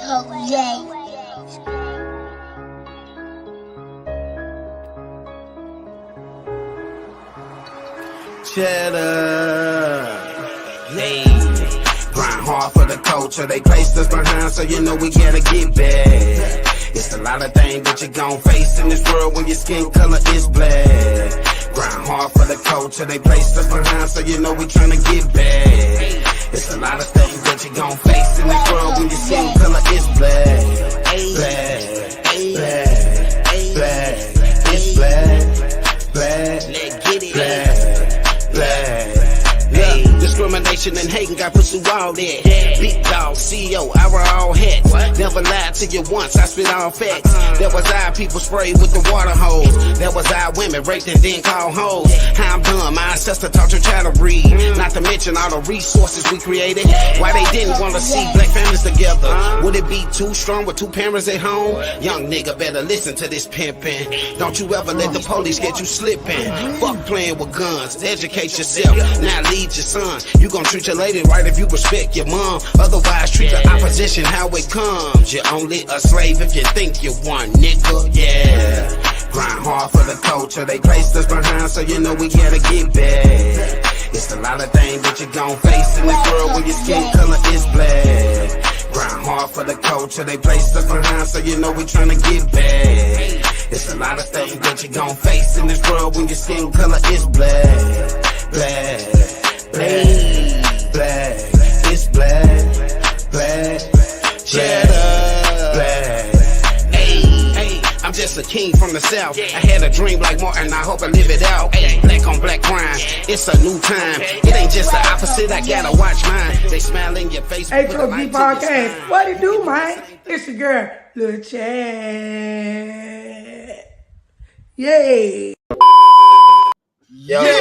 H.O.G. Cheddar, hey. Grind hard for the culture, they placed us behind, so you know we gotta get back. It's a lot of things that you gon' face in this world when your skin color is black. Grind hard for the culture, they placed us behind, so you know we tryna get back. It's a lot of things that you gon' face in this world when your skin color is black. Black, black, black, it's black, black, let's get it, black, black. Yeah. Discrimination and hating got pursue all that. Big dog, CEO, I wear all hats. Never lied to you once, I spit all facts. That was our people sprayed with the water hose. That was our women raped and then called hoes. How I'm done, my ancestor taught your child to read. Not to mention all the resources we created. Why they didn't want to see black families together? Would it be too strong with two parents at home? Young nigga better listen to this pimpin'. Don't you ever let the police get you slippin'. Fuck playing with guns, educate yourself. Now lead your son. You gon' treat your lady right if you respect your mom. Otherwise, treat the opposition how it comes. You're only a slave if you think you one, nigga. Yeah. Grind hard for the culture, they placed us behind, so you know we gotta get back. It's a lot of things that you gon' face in this world when your skin color is black. Grind hard for the culture, they placed us behind, so you know we tryna get back. It's a lot of things that you gon' face in this world when your skin color is black. Black, black, black, it's black, black, cheddar, black. Hey, I'm just a king from the south. I had a dream like Martin, I hope I live it out. Hey, black on black crime, it's a new time. It ain't just the opposite, I gotta watch mine. They smile in your face. H.O.G Podcast, what it do, man? It's your girl, Lil Chad. Yay. Yo, what's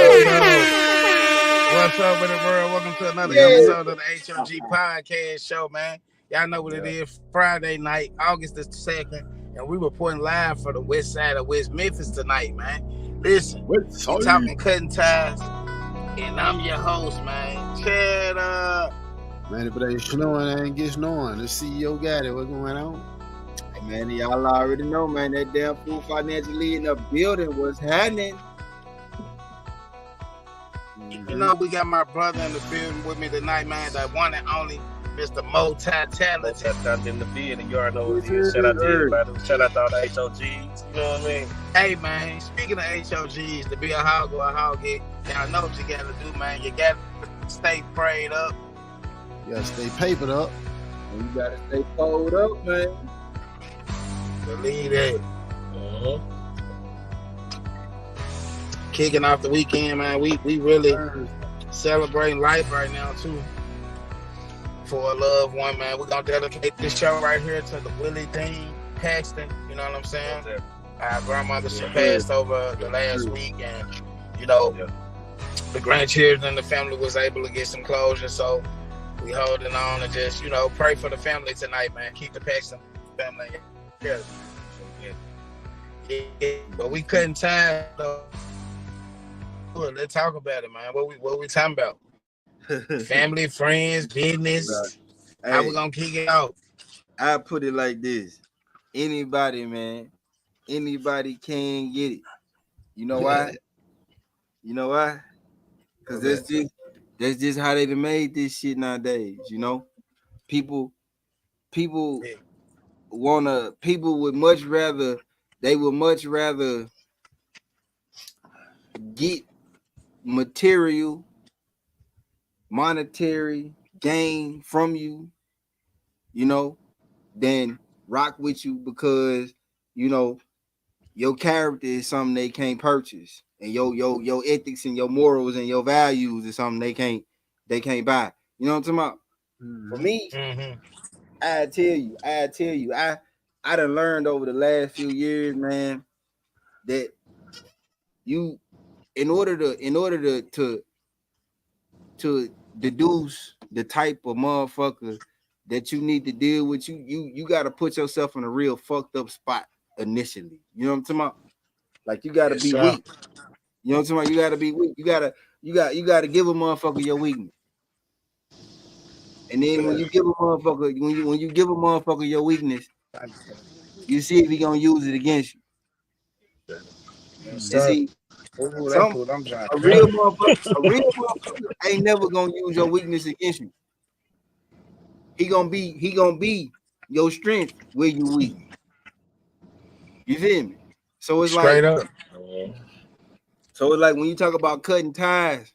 up with the world? Welcome to another episode of the H.O.G Podcast Show, man. Y'all know what it is. Friday night, August the 2nd, and we reporting live for the west side of West Memphis tonight, man. Listen, we're talking cutting ties, and I'm your host, man. Cheddar. Man, if it ain't snowing, I ain't get snowing. The CEO Gatti, what's going on? Hey, man, y'all already know, man, that damn fool financially in the building was happening. You know, we got my brother in the building with me tonight, man. That one and only Mr. Multi-Talent. Tapped out in the field, you already know what it is. Shout out to everybody. Shout out to all the HOGs. You know what I mean? Hey, man, speaking of HOGs, to be a hog or a hog it, y'all know what you got to do, man. You got to stay prayed up. You gotta stay papered up. And you gotta stay pulled up, man. Believe that. Kicking off the weekend, man. We really celebrating life right now, too. For a loved one, man. We're going to dedicate this show right here to the Willie Dean Paxton. You know what I'm saying? Our grandmother, she passed over the last week. And, you know, the grandchildren and the family was able to get some closure. So we holding on and just, you know, pray for the family tonight, man. Keep the Paxton family together. Yeah. But we couldn't time, though. Let's talk about it, man. What we talking about? Family, friends, business. Right. How we gonna kick it out? I put it like this: anybody, man, anybody can get it. You know why? You know why? Because that's just how they made this shit nowadays. You know, people would much rather get monetary gain from you, you know, than rock with you, because, you know, your character is something they can't purchase, and your ethics and your morals and your values is something they can't buy. You know what I'm talking about? For me, I tell you, I done learned over the last few years, man, that you, in order to deduce the type of motherfucker that you need to deal with, you got to put yourself in a real fucked up spot initially. You know what I'm talking about? Like, you got to be weak. You know what I'm talking about? You got to be weak. You got to give a motherfucker your weakness. And then when you give a motherfucker, when you give a motherfucker your weakness, you see if he gonna use it against you. And see, a real motherfucker ain't never gonna use your weakness against you. He gonna be your strength where you weak. You feel me? So it's straight like, up. so it's like when you talk about cutting ties,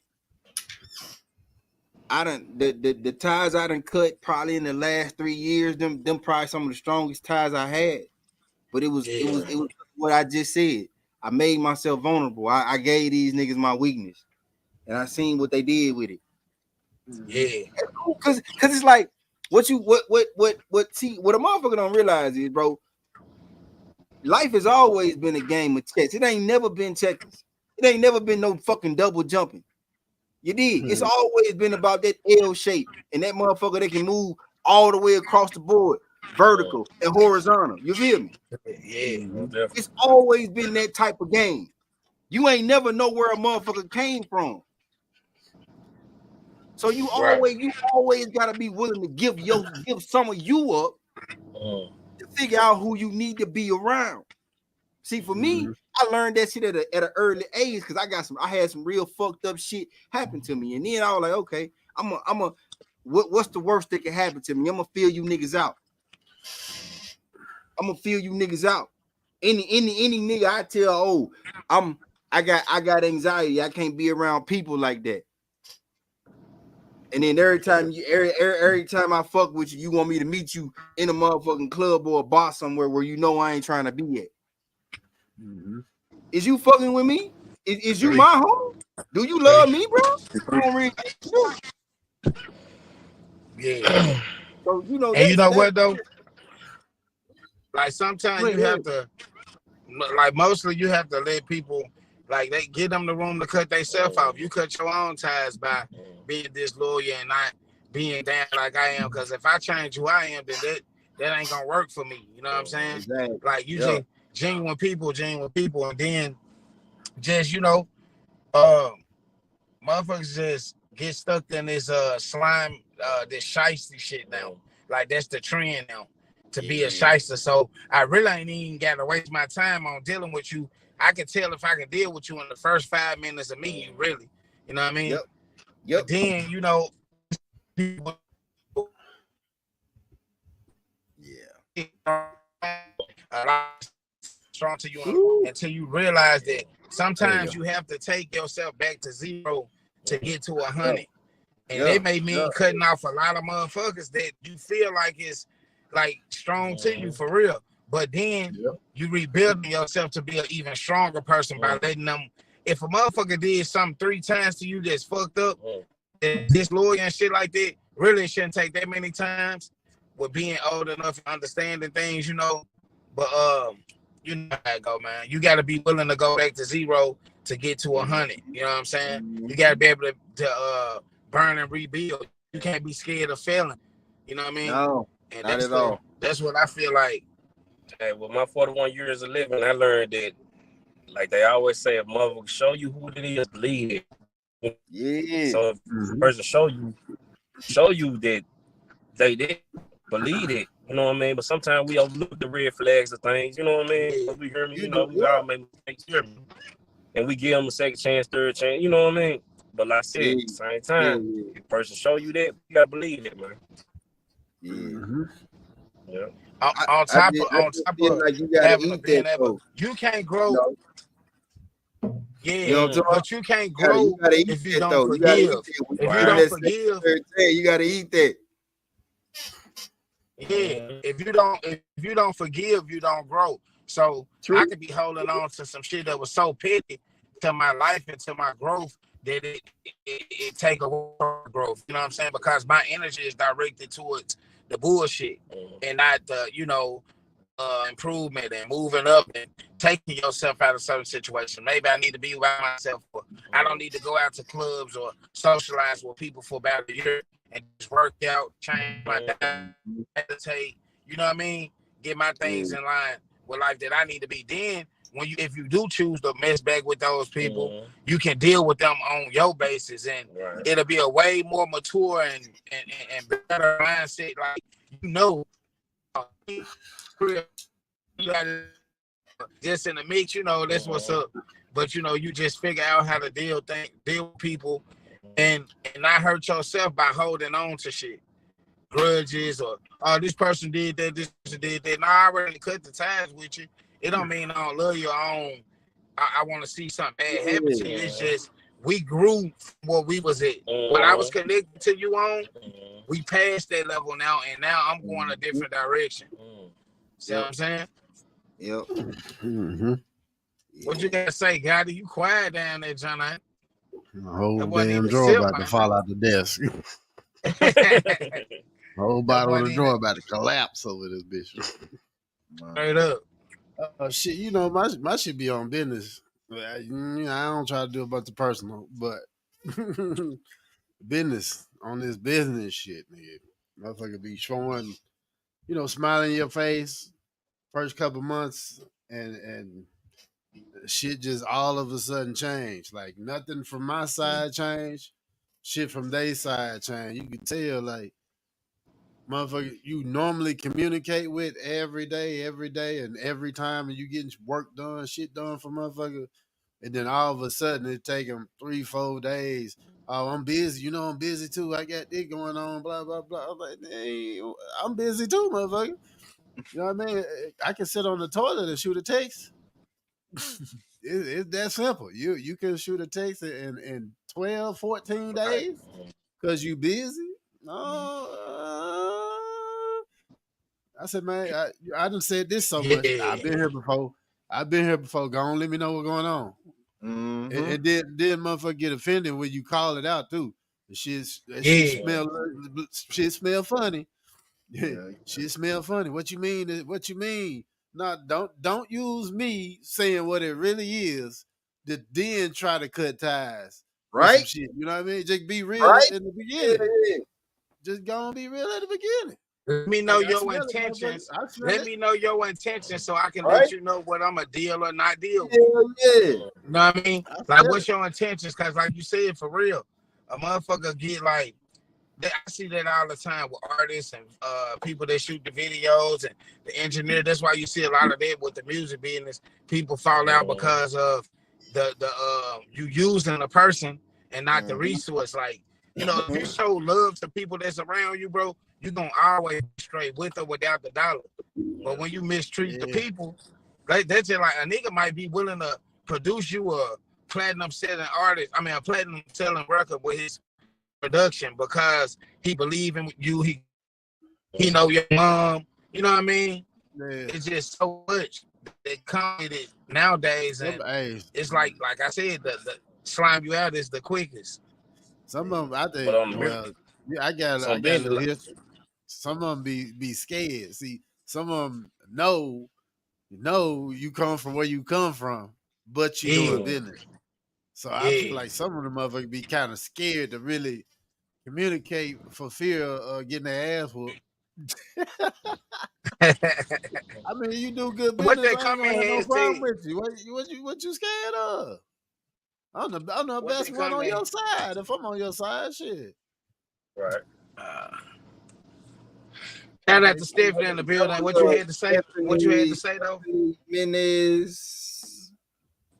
the ties I done cut probably in the last 3 years, them probably some of the strongest ties I had. But it was what I just said. I made myself vulnerable. I gave these niggas my weakness, and I seen what they did with it. Yeah, Cause it's like what see what a motherfucker don't realize is, bro, life has always been a game of chess. It ain't never been checkers. It ain't never been no fucking double jumping. You did. It's always been about that L shape and that motherfucker that can move all the way across the board, vertical and horizontal. You feel me? yeah. It's always been that type of game. You ain't never know where a motherfucker came from. So you always gotta be willing to give some of you up to figure out who you need to be around. See, for me, I learned that shit at an early age because I had some real fucked up shit happen to me, and then I was like, okay, what's the worst that can happen to me? I'm gonna feel you niggas out. Any nigga I tell, I got anxiety. I can't be around people like that. And then every time I fuck with you, you want me to meet you in a motherfucking club or a bar somewhere where you know I ain't trying to be at. Is you fucking with me? Is you my home? Do you love me, bro? I don't really Yeah. So you know, and you know what though? Like sometimes you have to, like mostly you have to let people, like they give them the room to cut themselves off. You cut your own ties by being disloyal and not being down like I am. Because if I change who I am, then that ain't gonna work for me. You know what I'm saying? Exactly. Like you just genuine people, and then just motherfuckers just get stuck in this slime, this shiesty shit now. Like that's the trend now, to be a shyster. So I really ain't even gotta waste my time on dealing with you. I can tell if I can deal with you in the first 5 minutes of meeting you, really. You know what I mean? Yep. But then, people a lot strong to you until you realize that sometimes you have to take yourself back to 0 to get to 100. And it may mean cutting off a lot of motherfuckers that you feel like is like strong to you for real. But then you rebuilding yourself to be an even stronger person by letting them. If a motherfucker did something 3 times to you that's fucked up, disloyal and shit like that, really it shouldn't take that many times with being old enough and understanding things, But you know how it go, man. You got to be willing to go back to 0 to get to 100. You know what I'm saying? You got to be able to burn and rebuild. You can't be scared of failing. You know what I mean? No, and not at all. That's what I feel like. Hey, with my 41 years of living, I learned that, like they always say, a mother will show you who it is, believe it. Yeah. So if the person show you that they did believe it, you know what I mean? But sometimes we overlook the red flags of things, you know what I mean? We hear me, we all make mistakes here. And we give them a second chance, third chance, you know what I mean? But like I said, at the same time, if the person show you that, you gotta believe it, man. Yeah. On top of like you gotta having eat that, you can't grow. You know what I'm talking but you can't grow you gotta eat if you that, don't forgive. If you don't forgive, you gotta eat that. Yeah, if you don't forgive, you don't grow. So I could be holding on to some shit that was so petty to my life and to my growth that it take away from growth. You know what I'm saying? Because my energy is directed towards the bullshit and not the improvement and moving up and taking yourself out of certain situations. Maybe I need to be by myself. Or I don't need to go out to clubs or socialize with people for about a year and just work out, change my diet, meditate, you know what I mean? Get my things in line with life that I need to be. Then if you do choose to mess back with those people, you can deal with them on your basis, and it'll be a way more mature and better mindset. Like just in the mix, that's what's up. But you just figure out how to deal with people, and not hurt yourself by holding on to shit, grudges, or this person did that, this person did that. Now I already cut the ties with you. It don't mean I don't love you. I want to see something bad happen to you. It's just we grew from what we was at. When I was connected to you on, we passed that level now, and now I'm going a different direction. See what I'm saying? Yep. Mm-hmm. What you gotta say, Gatti? You quiet down there, John? The whole damn drawer about to fall out the desk. Whole bottle of the drawer about to collapse over this bitch. Straight up. Shit, my shit be on business. I don't try to do a bunch of personal, but business on this business shit, nigga. Motherfucker be showing, smiling in your face first couple months, and shit just all of a sudden changed. Like nothing from my side changed, shit from their side changed. You can tell, like, motherfucker you normally communicate with every day, and every time, and you getting work done, shit done for motherfucker, and then all of a sudden it take them 3-4 days. Oh, I'm busy. I'm busy too. I got this going on. Blah blah blah. I'm like, hey, I'm busy too, motherfucker. You know what I mean? I can sit on the toilet and shoot a text. It's that simple. You can shoot a text in 12, 14 days because you busy. No, I said, man, I done said this so much. I've been here before. Go on, let me know what's going on. Mm-hmm. And then motherfucker get offended when you call it out too. Shit smell funny. Shit smell funny. What you mean? What you mean? No, don't use me saying what it really is to then try to cut ties. Right? Shit, you know what I mean? Just be real in the beginning. Yeah. Just go and be real at the beginning. Let me know your intentions. Let me know your intentions so I can let you know what I'm a deal or not deal with. Yeah. You know what I mean? Like, what's your intentions? Because, like you said, for real, a motherfucker get like, I see that all the time with artists and people that shoot the videos and the engineer. That's why you see a lot of that with the music business. People fall out because of the you using a person and not the resource. Like, if you show love to people that's around you, bro, you're gonna always be straight with or without the dollar. But when you mistreat the people, that's just like a nigga might be willing to produce you a platinum selling record with his production because he believe in you. He know your mom. You know what I mean? Yeah. It's just so much that comes with it nowadays, and it's like I said, the slime you out is the quickest. Some of them, I think. I got a little history. Some of them be scared. See, some of them know you come from where you come from, but you doing business. So I feel like some of the motherfuckers be kind of scared to really communicate for fear of getting their ass whooped. I mean, you do good business. What they come in here no problem with you. What you scared of? I'm the best one on your side. If I'm on your side, shit. Right. Shout out to Stephanie in the building. What you had to say? What you had to say though? Menace.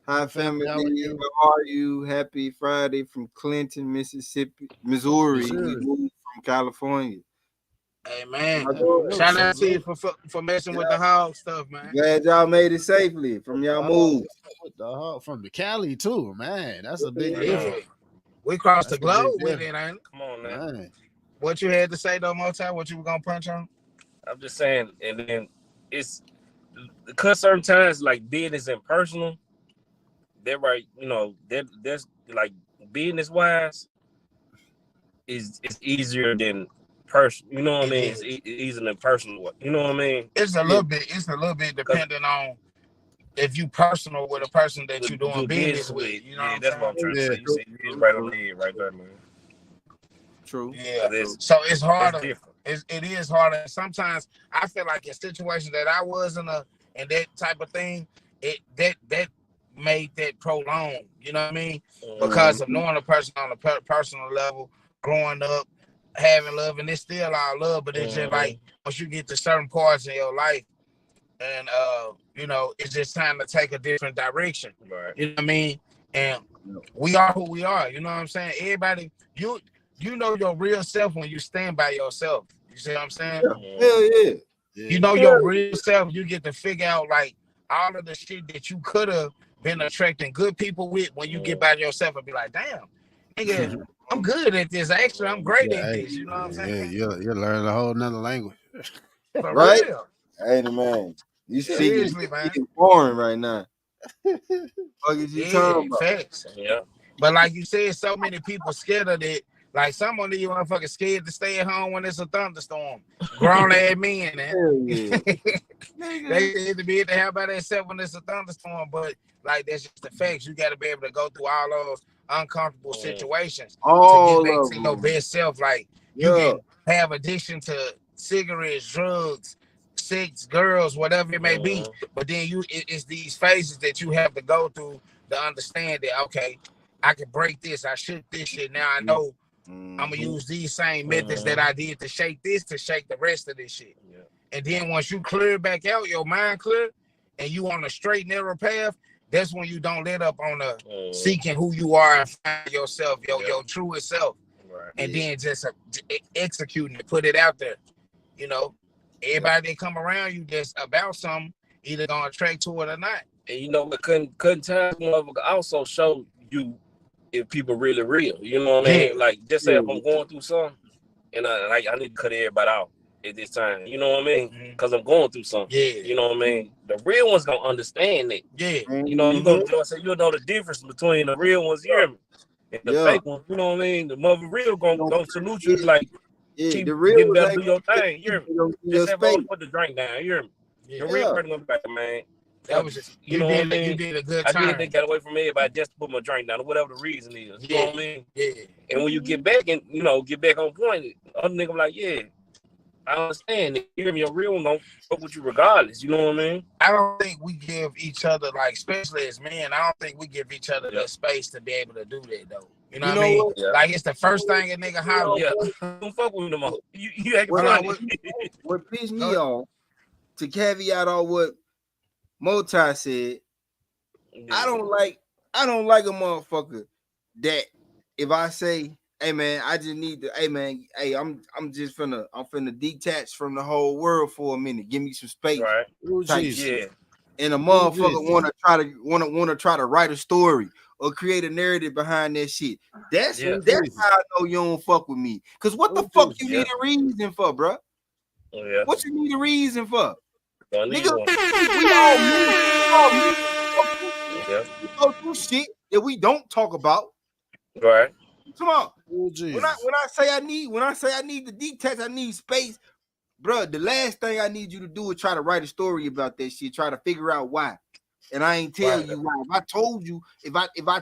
Hi family. How are you? Happy Friday from Clinton, Missouri. We moved from California. Hey man, shout out to you for messing with the hog stuff, man. Glad y'all made it safely from y'all move. From the Cali too, man. That's a big difference. We crossed the globe with it, ain't it? Come on, man. What you had to say though, Motai? What you were gonna punch on? I'm just saying, and then it's because certain times like business and personal, they're right. That's like business wise, it's easier than person. You know what I mean? It's easier than personal. You know what I mean? It's a little bit depending on if you personal with a person that you're doing business with. You know that's what I'm trying to say. You see, it's right on the head, right there, man. True. Yeah. So it's harder. It is harder. Sometimes I feel like in situations that I was in that type of thing, that made that prolonged. You know what I mean? Because of knowing a person on a personal level, growing up, having love, and it's still our love, but it's just like once you get to certain parts in your life, and you know, it's just time to take a different direction. Right. You know what I mean? And we are who we are. You know what I'm saying? Everybody, you know your real self when you stand by yourself. You see what I'm saying? Hell yeah. You know your real self. You get to figure out like all of the shit that you could have been attracting good people with when you get by yourself and be like, damn, nigga, I'm good at this. Actually, I'm great at this. You know what I'm saying? Yeah, you're learning a whole nother language. For Right? real. Hey, man. You Seriously, man. It's boring right now. What is you talking about? Facts. Yeah. But like you said, so many people scared of it. Like some of these motherfuckers scared to stay at home when it's a thunderstorm. Grown ass men, man. Yeah. They need to be able to have by themselves when it's a thunderstorm. But like that's just the facts. You got to be able to go through all those uncomfortable situations to get back to your best self. Like you can have addiction to cigarettes, drugs, sex, girls, whatever it may be. But then it's these phases that you have to go through to understand that, okay, I can break this. I shook this shit. Now I know I'm going to use these same methods that I did to shake this to shake the rest of this shit. Yeah. And then once you clear back out, your mind clear, and you on a straight, narrow path, that's when you don't let up on the seeking who you are and find yourself, your truest self. Right. And then just executing it, put it out there. You know, everybody that come around you that's about something, either gonna attract to it or not. And you know, couldn't times motherfucker also show you if people really real. You know what I mean? Like just say if I'm going through something and I need to cut everybody out at this time. You know what I mean? Because I'm going through something. Yeah. You know what I mean? The real ones gonna understand it. Yeah. You know, you'll know the difference between the real ones, you hear me? And the fake ones, you know what I mean? The mother real gonna salute you like keep the real getting better, like, do your thing, you hear me? Just have to put the drink down, you hear me? The real person gonna be like, man. That was just you know what I mean? You did a good time. I did get away from everybody just to put my drink down, or whatever the reason is. You know what I mean? Yeah. And when you get back and get back on point, other nigga like, yeah, I understand. You hear me? Your real one gonna fuck with you regardless. You know what I mean? I don't think we give each other, like, especially as men, I don't think we give each other the space to be able to do that though. You know what I mean? Yeah. Like it's the first thing a nigga holler. Yeah, don't fuck with them all. You acting funny. What pissed me off, to caveat on what Moti said, I don't like a motherfucker that if I say, hey man, I just need to, hey man, hey, I'm finna detach from the whole world for a minute. Give me some space. Right. Yeah. And a motherfucker wanna try to write a story or create a narrative behind that shit. That's how I know you don't fuck with me. Cause what the fuck you need a reason for, bro? Yeah. What you need a reason for? Nigga, we go through shit that we don't talk about. Right. Come on. When I say I need to detach, I need space, bro. The last thing I need you to do is try to write a story about that shit. Try to figure out why, and I ain't tell you why. If I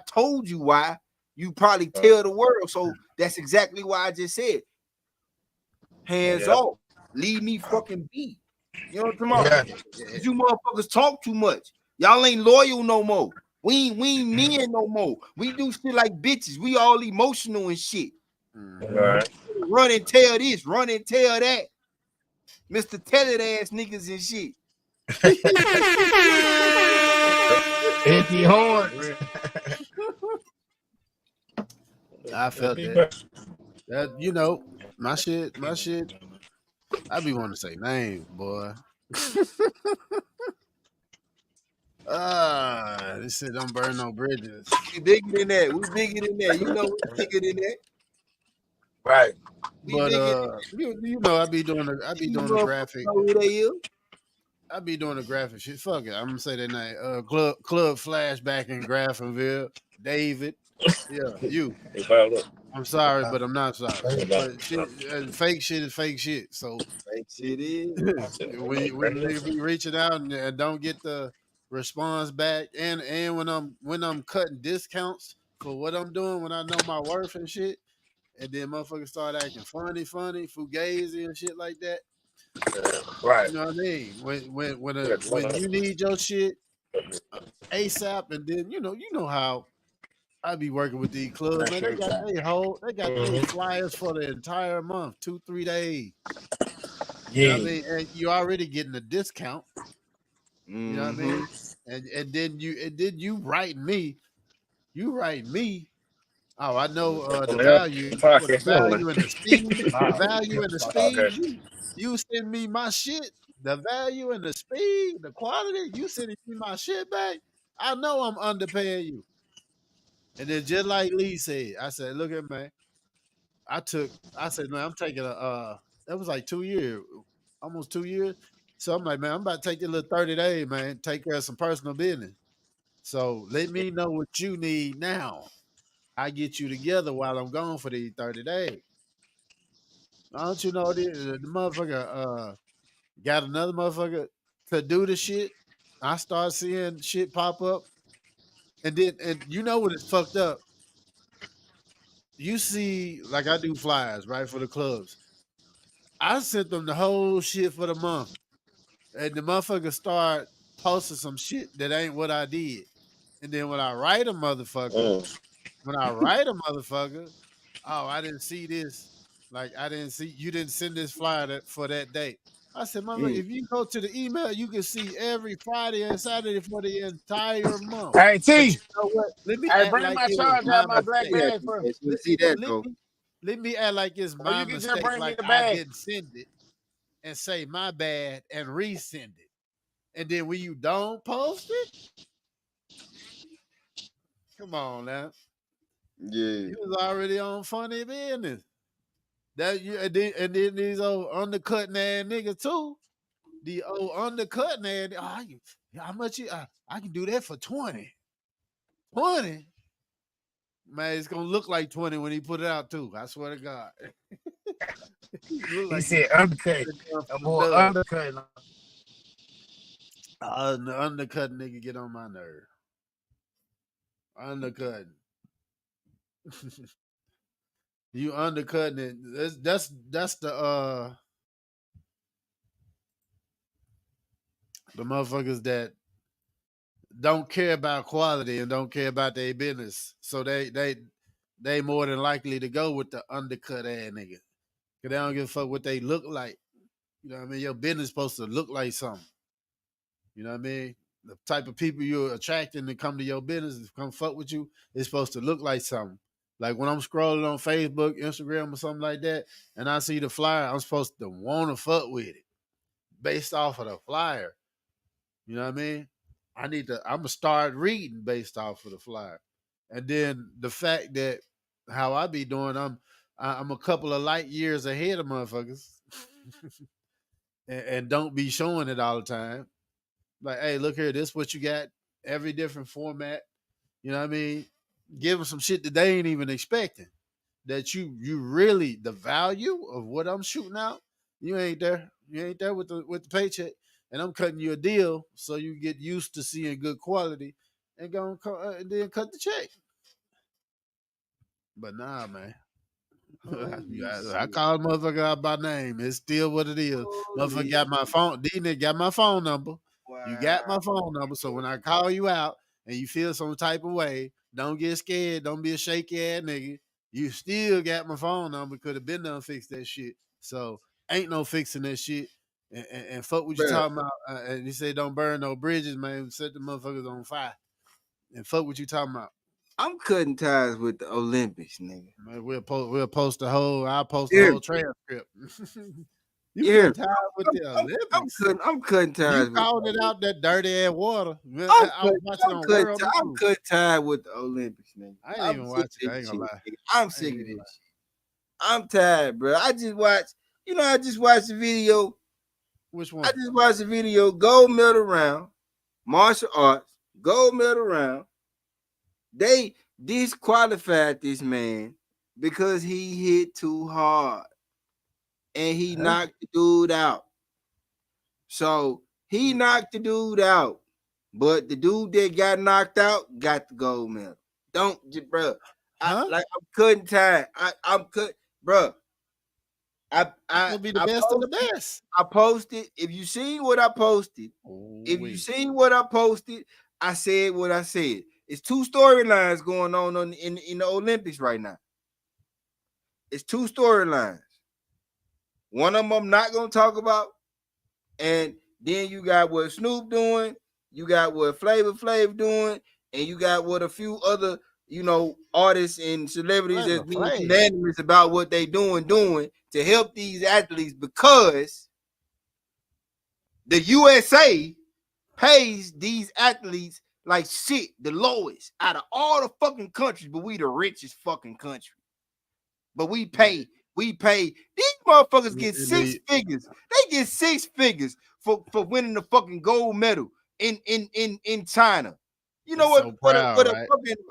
told you why, you probably tell the world. So that's exactly why I just said, hands off, leave me fucking be. You know what I'm talking about? You motherfuckers talk too much. Y'all ain't loyal no more. We ain't men no more. We do shit like bitches. We all emotional and shit. Right. Run and tell this, run and tell that. Mr. Tell It ass niggas and shit. Empty horns. I felt that. That my shit. I be wanting to say name, boy. This shit don't burn no bridges. We bigger than that. You know we bigger than that. Right. But I be doing the graphic. I be doing the graphic shit. Fuck it. I'm gonna say that name. Club Flashback in Graftonville. David. Yeah, you. I'm sorry, but I'm not sorry. But fake shit is fake shit. So fake shit is. when niggas be reaching out and don't get the response back, and when I'm cutting discounts for what I'm doing, when I know my worth and shit, and then motherfuckers start acting funny, fugazi and shit like that. Right. You know what I mean? When you need your shit ASAP, and then you know how I be working with these clubs, man. They got they flyers for the entire month, 2-3 days. You know what I mean? And you already getting a discount. You know what I mean? And then you write me. You write me. Oh, I know the value and the speed. The value and the speed. You send me my shit. The value and the speed, the quality. You sending me my shit back. I know I'm underpaying you. And then just like Lee said, I said, look at man. I said, man, I'm taking that was like 2 years, almost 2 years. So I'm like, man, I'm about to take this little 30 days, man, take care of some personal business. So let me know what you need now. I get you together while I'm gone for these 30 days. Don't you know the motherfucker got another motherfucker to do the shit? I start seeing shit pop up. And then and you know what is fucked up? You see, like I do flyers, right, for the clubs. I sent them the whole shit for the month. And the motherfucker start posting some shit that ain't what I did. And then when I write a motherfucker, oh, I didn't see this. Like I didn't see you didn't send this flyer for that date. I said, motherfucker, if you go to the email, you can see every Friday and Saturday for the entire month. Hey But T, you know what? Let me hey, act bring like my it was charger my out my black mistake. bag for. See that Let though. me, let me act like it's Or my you can just mistake, bring me like the I bag. didn't send it and say my bad and resend it. And then when you don't post it, come on now. Yeah. You was already on funny business. That you and then these old undercutting ass niggas too. The old undercutting ass. How much you? I can do that for 20. 20. Man, it's gonna look like 20 when he put it out too. I swear to God. Look He like said undercut. I'm more undercut. the undercutting nigga get on my nerve. Undercutting. You undercutting it. That's the motherfuckers that don't care about quality and don't care about their business. So they more than likely to go with the undercut ass nigga. Cause they don't give a fuck what they look like. You know what I mean? Your business supposed to look like something. You know what I mean? The type of people you're attracting to come to your business, to come fuck with you, is supposed to look like something. Like when I'm scrolling on Facebook, Instagram, or something like that, and I see the flyer, I'm supposed to want to fuck with it based off of the flyer. You know what I mean? I'm gonna start reading based off of the flyer. And then the fact that how I be doing, I'm a couple of light years ahead of motherfuckers. and don't be showing it all the time. Like, hey, look here, this what you got, every different format. You know what I mean? Give them some shit that they ain't even expecting. That you really the value of what I'm shooting out, you ain't there. You ain't there with the paycheck. And I'm cutting you a deal so you get used to seeing good quality and and then cut the check. But nah, man. I call motherfucker out by name. It's still what it is. Motherfucker got my phone. D-Nick got my phone number. You got my phone number. So when I call you out and you feel some type of way, don't get scared. Don't be a shaky ass nigga. You still got my phone number. Could have been done fix that shit. So ain't no fixing that shit. And fuck what you talking about. And you say don't burn no bridges, man. Set the motherfuckers on fire. And fuck what you talking about. I'm cutting ties with the Olympics, nigga. Man, I'll post the whole transcript. You Yeah, couldn't tie with the Olympics. I'm cutting ties. You called it out that dirty ass water. Man, I'm I was watching on World I'm News. cutting ties with the Olympics, nigga. I ain't even watching it. I ain't gonna lie. I'm sick of this shit. I'm tired, bro. I just watched the video. Which one? I just watched the video, gold medal round, martial arts, gold medal round. They disqualified this man because he hit too hard and he knocked the dude out. So he knocked the dude out, but the dude that got knocked out got the gold medal. Bro. I'm cutting time. I'm cut, bro. It'll be the best of the best. I posted. If you seen what I posted, I said what I said. It's two storylines going on in the Olympics right now. It's two storylines. One of them I'm not gonna talk about, and then you got what Snoop doing, you got what Flavor Flav doing, and you got what a few other artists and celebrities that's being unanimous about what they doing to help these athletes, because the USA pays these athletes like shit, the lowest out of all the fucking countries, but we the richest fucking country. But we pay these motherfuckers get six figures. They get 6 figures for winning the fucking gold medal in China. You know what? A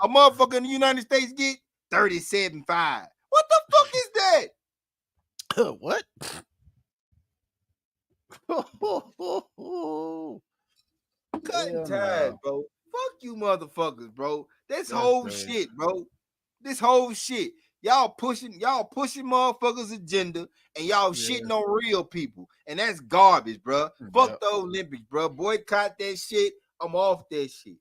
motherfucker in the United States get 37.5. What the fuck is that? What? Cutting ties, bro. Fuck you, motherfuckers, bro. This whole shit, bro. This whole shit. Y'all pushing motherfuckers' agenda, and y'all shitting on real people, and that's garbage, bro. Fuck the Olympics, bro. Boycott that shit. I'm off that shit.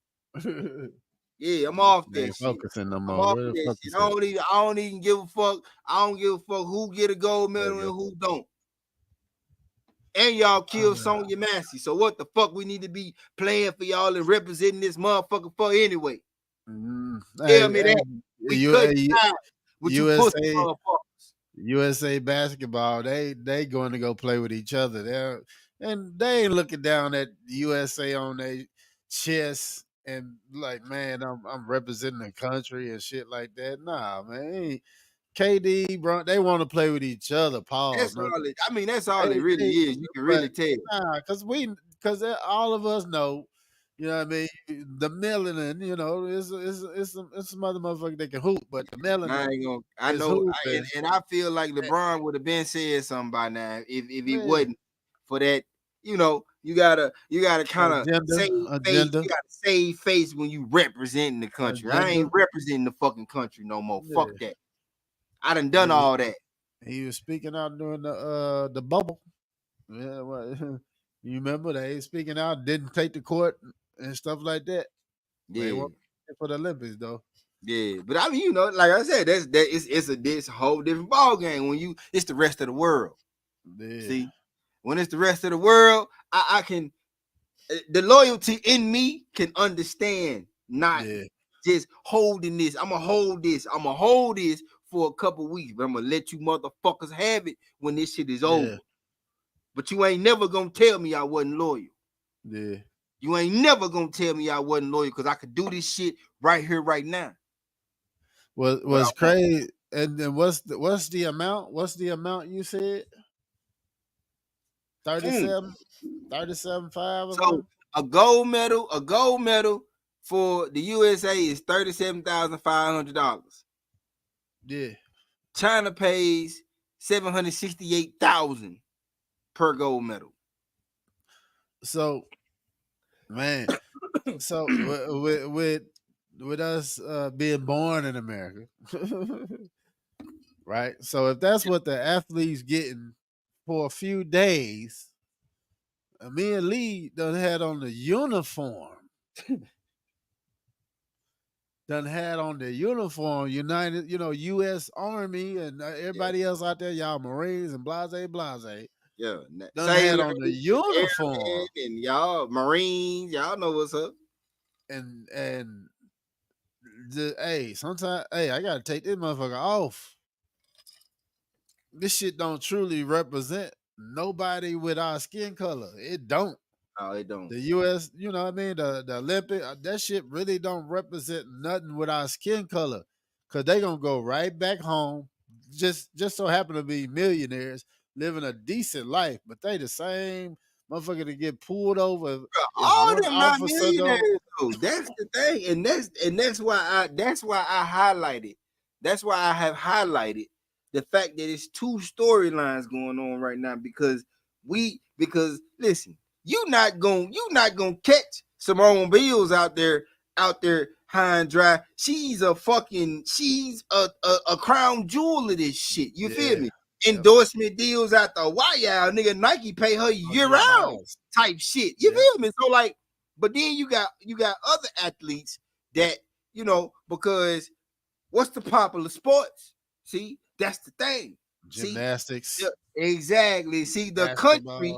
Yeah, I'm off that shit. Focusing no more. I'm off that shit. I don't even give a fuck. I don't give a fuck who get a gold medal and who don't. And y'all killed Sonya Massey. So what the fuck we need to be playing for y'all and representing this motherfucker for anyway? Tell me that. USA basketball, they going to go play with each other. They ain't looking down at USA on their chest and like, man, I'm representing the country and shit like that. Nah, man. KD, bro, they want to play with each other. Paul. That's all it really is. You can really tell. Nah, because all of us know, you know what I mean? The melanin, it's some other motherfucker that can hoop, but the melanin. I know, and I feel like LeBron would have been said something by now if it wasn't for that. You gotta kind of save face when you representing the country. I ain't representing the fucking country no more. Yeah. Fuck that. I done all that. He was speaking out during the bubble. Yeah, well, you remember they speaking out, didn't take the court and stuff like that. Yeah, for the Olympics though. Yeah, but I mean, like I said, it's a whole different ball game when it's the rest of the world. Yeah. See, when it's the rest of the world, I can, the loyalty in me can understand not just holding this. I'm gonna hold this for a couple weeks, but I'm gonna let you motherfuckers have it when this shit is over. But you ain't never gonna tell me I wasn't loyal. Yeah. You ain't never gonna tell me I wasn't loyal because I could do this shit right here, right now. Well, was crazy. And then what's the amount? What's the amount you said? 37.5. So a gold medal for the USA is $37,500. Yeah. China pays $768,000 per gold medal. So, man, so with us being born in America, right? So if that's what the athletes getting for a few days, me and Lee done had on the uniform. United, U.S. Army and everybody else out there, y'all Marines and blase. Yeah, done had on the uniform. And y'all Marines, y'all know what's up. And sometimes, I gotta take this motherfucker off. This shit don't truly represent nobody with our skin color. It don't. Oh, it don't. The U.S., you know what I mean? The Olympic, that shit really don't represent nothing with our skin color. Because they going to go right back home, just so happen to be millionaires, living a decent life. But they the same motherfucker to get pulled over. All them not millionaires, though. That's the thing. And that's why I highlighted. That's why I have highlighted the fact that it's two storylines going on right now because listen, you not gonna catch Simone Biles out there high and dry. She's a crown jewel of this shit. You feel me? endorsement deals out the while, nigga. Nike pay her year round type shit. You feel me? So like, but then you got other athletes that, you know, because what's the popular sports? See, that's the thing. Gymnastics. See, exactly. See, the country,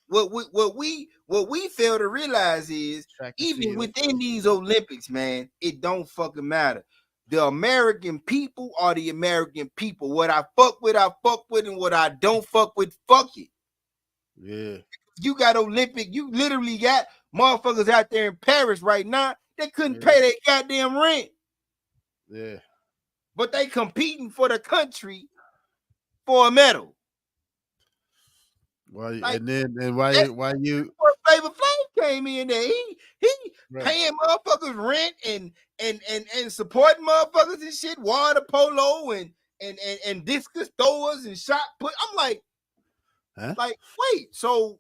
what we fail to realize is even within these Olympics, man, it don't fucking matter. The American people are the American people. What I fuck with, and what I don't fuck with, fuck it. Yeah. You got Olympic, you literally got motherfuckers out there in Paris right now. They couldn't pay their goddamn rent. Yeah. But they competing for the country for a medal. Why like, and why you Flavor Flav came in there. He paying motherfuckers rent and supporting motherfuckers and shit, water polo and discus throwers and shot put. I'm like, like, wait, so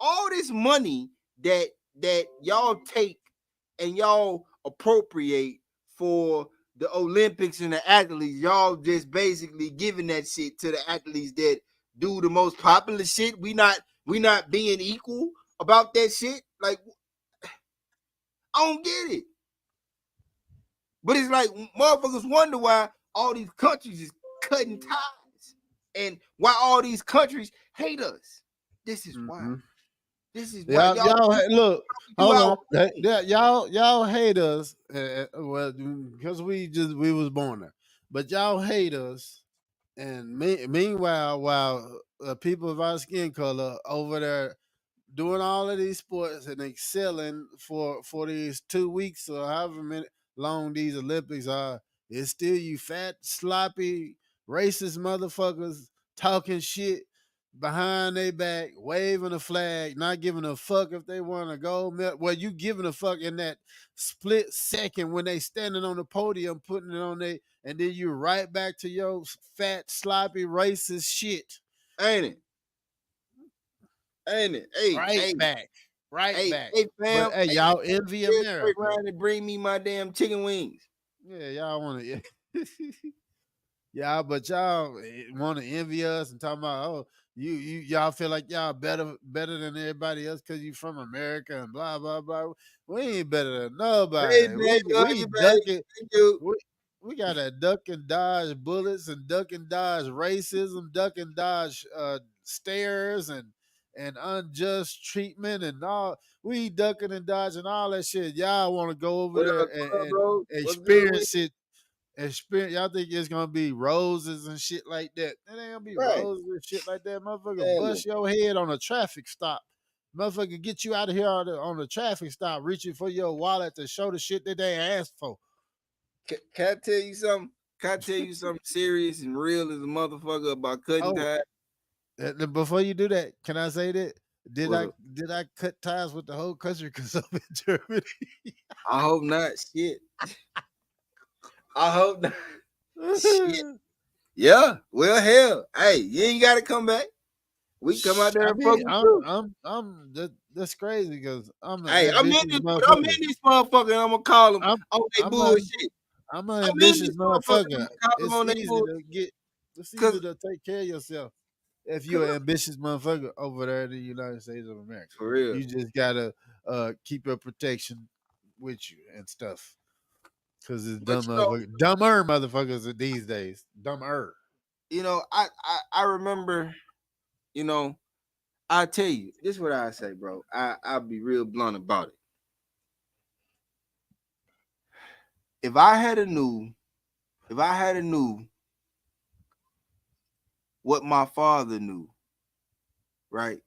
all this money that y'all take and y'all appropriate for the Olympics and the athletes, y'all just basically giving that shit to the athletes that do the most popular shit. We not being equal about that shit. Like, I don't get it. But it's like motherfuckers wonder why all these countries is cutting ties and why all these countries hate us. This is why. This is why y'all look. Hold on, y'all hate us. Well, because we was born there, but y'all hate us. And meanwhile, while people of our skin color over there doing all of these sports and excelling for these 2 weeks or however long these Olympics are, it's still you fat, sloppy, racist motherfuckers talking shit behind their back, waving a flag, not giving a fuck if they want a gold medal. Well, you giving a fuck in that split second when they standing on the podium, putting it on there, and then you right back to your fat, sloppy, racist shit. Ain't it? Hey, back. Right back. Hey, fam. But, y'all envy America. Around and bring me my damn chicken wings. Yeah, y'all want to. Yeah, but y'all want to envy us and talk about, oh, y'all feel like y'all better than everybody else because you from America and blah blah blah. We ain't better than nobody. Hey, man, we got to duck and dodge bullets and duck and dodge racism, duck and dodge stares and unjust treatment and all. We ducking and dodging all that shit. Y'all want to go over there and experience it. Y'all think it's gonna be roses and shit like that? It ain't gonna be roses and shit like that. Motherfucker, bust your head on a traffic stop. Motherfucker, get you out of here on the traffic stop, reaching for your wallet to show the shit that they asked for. Can I tell you something? Can I tell you something serious and real as a motherfucker about cutting ties? Before you do that, can I say that? Did I cut ties with the whole country because I'm in Germany? I hope not. Shit. I hope not. Shit. Yeah. Well, hell. Hey, you ain't got to come back. We come out there and fuck. That's crazy because I'm in this motherfucker and I'm gonna call him on that bullshit. I'm an ambitious motherfucker. It's easy to take care of yourself if you're an ambitious motherfucker over there in the United States of America. For real. You just gotta keep your protection with you and stuff. Because it's dumber motherfuckers these days. Dumber. You know, I remember, you know, I tell you, this is what I say, bro. I'll be real blunt about it. If I had a knew what my father knew, right?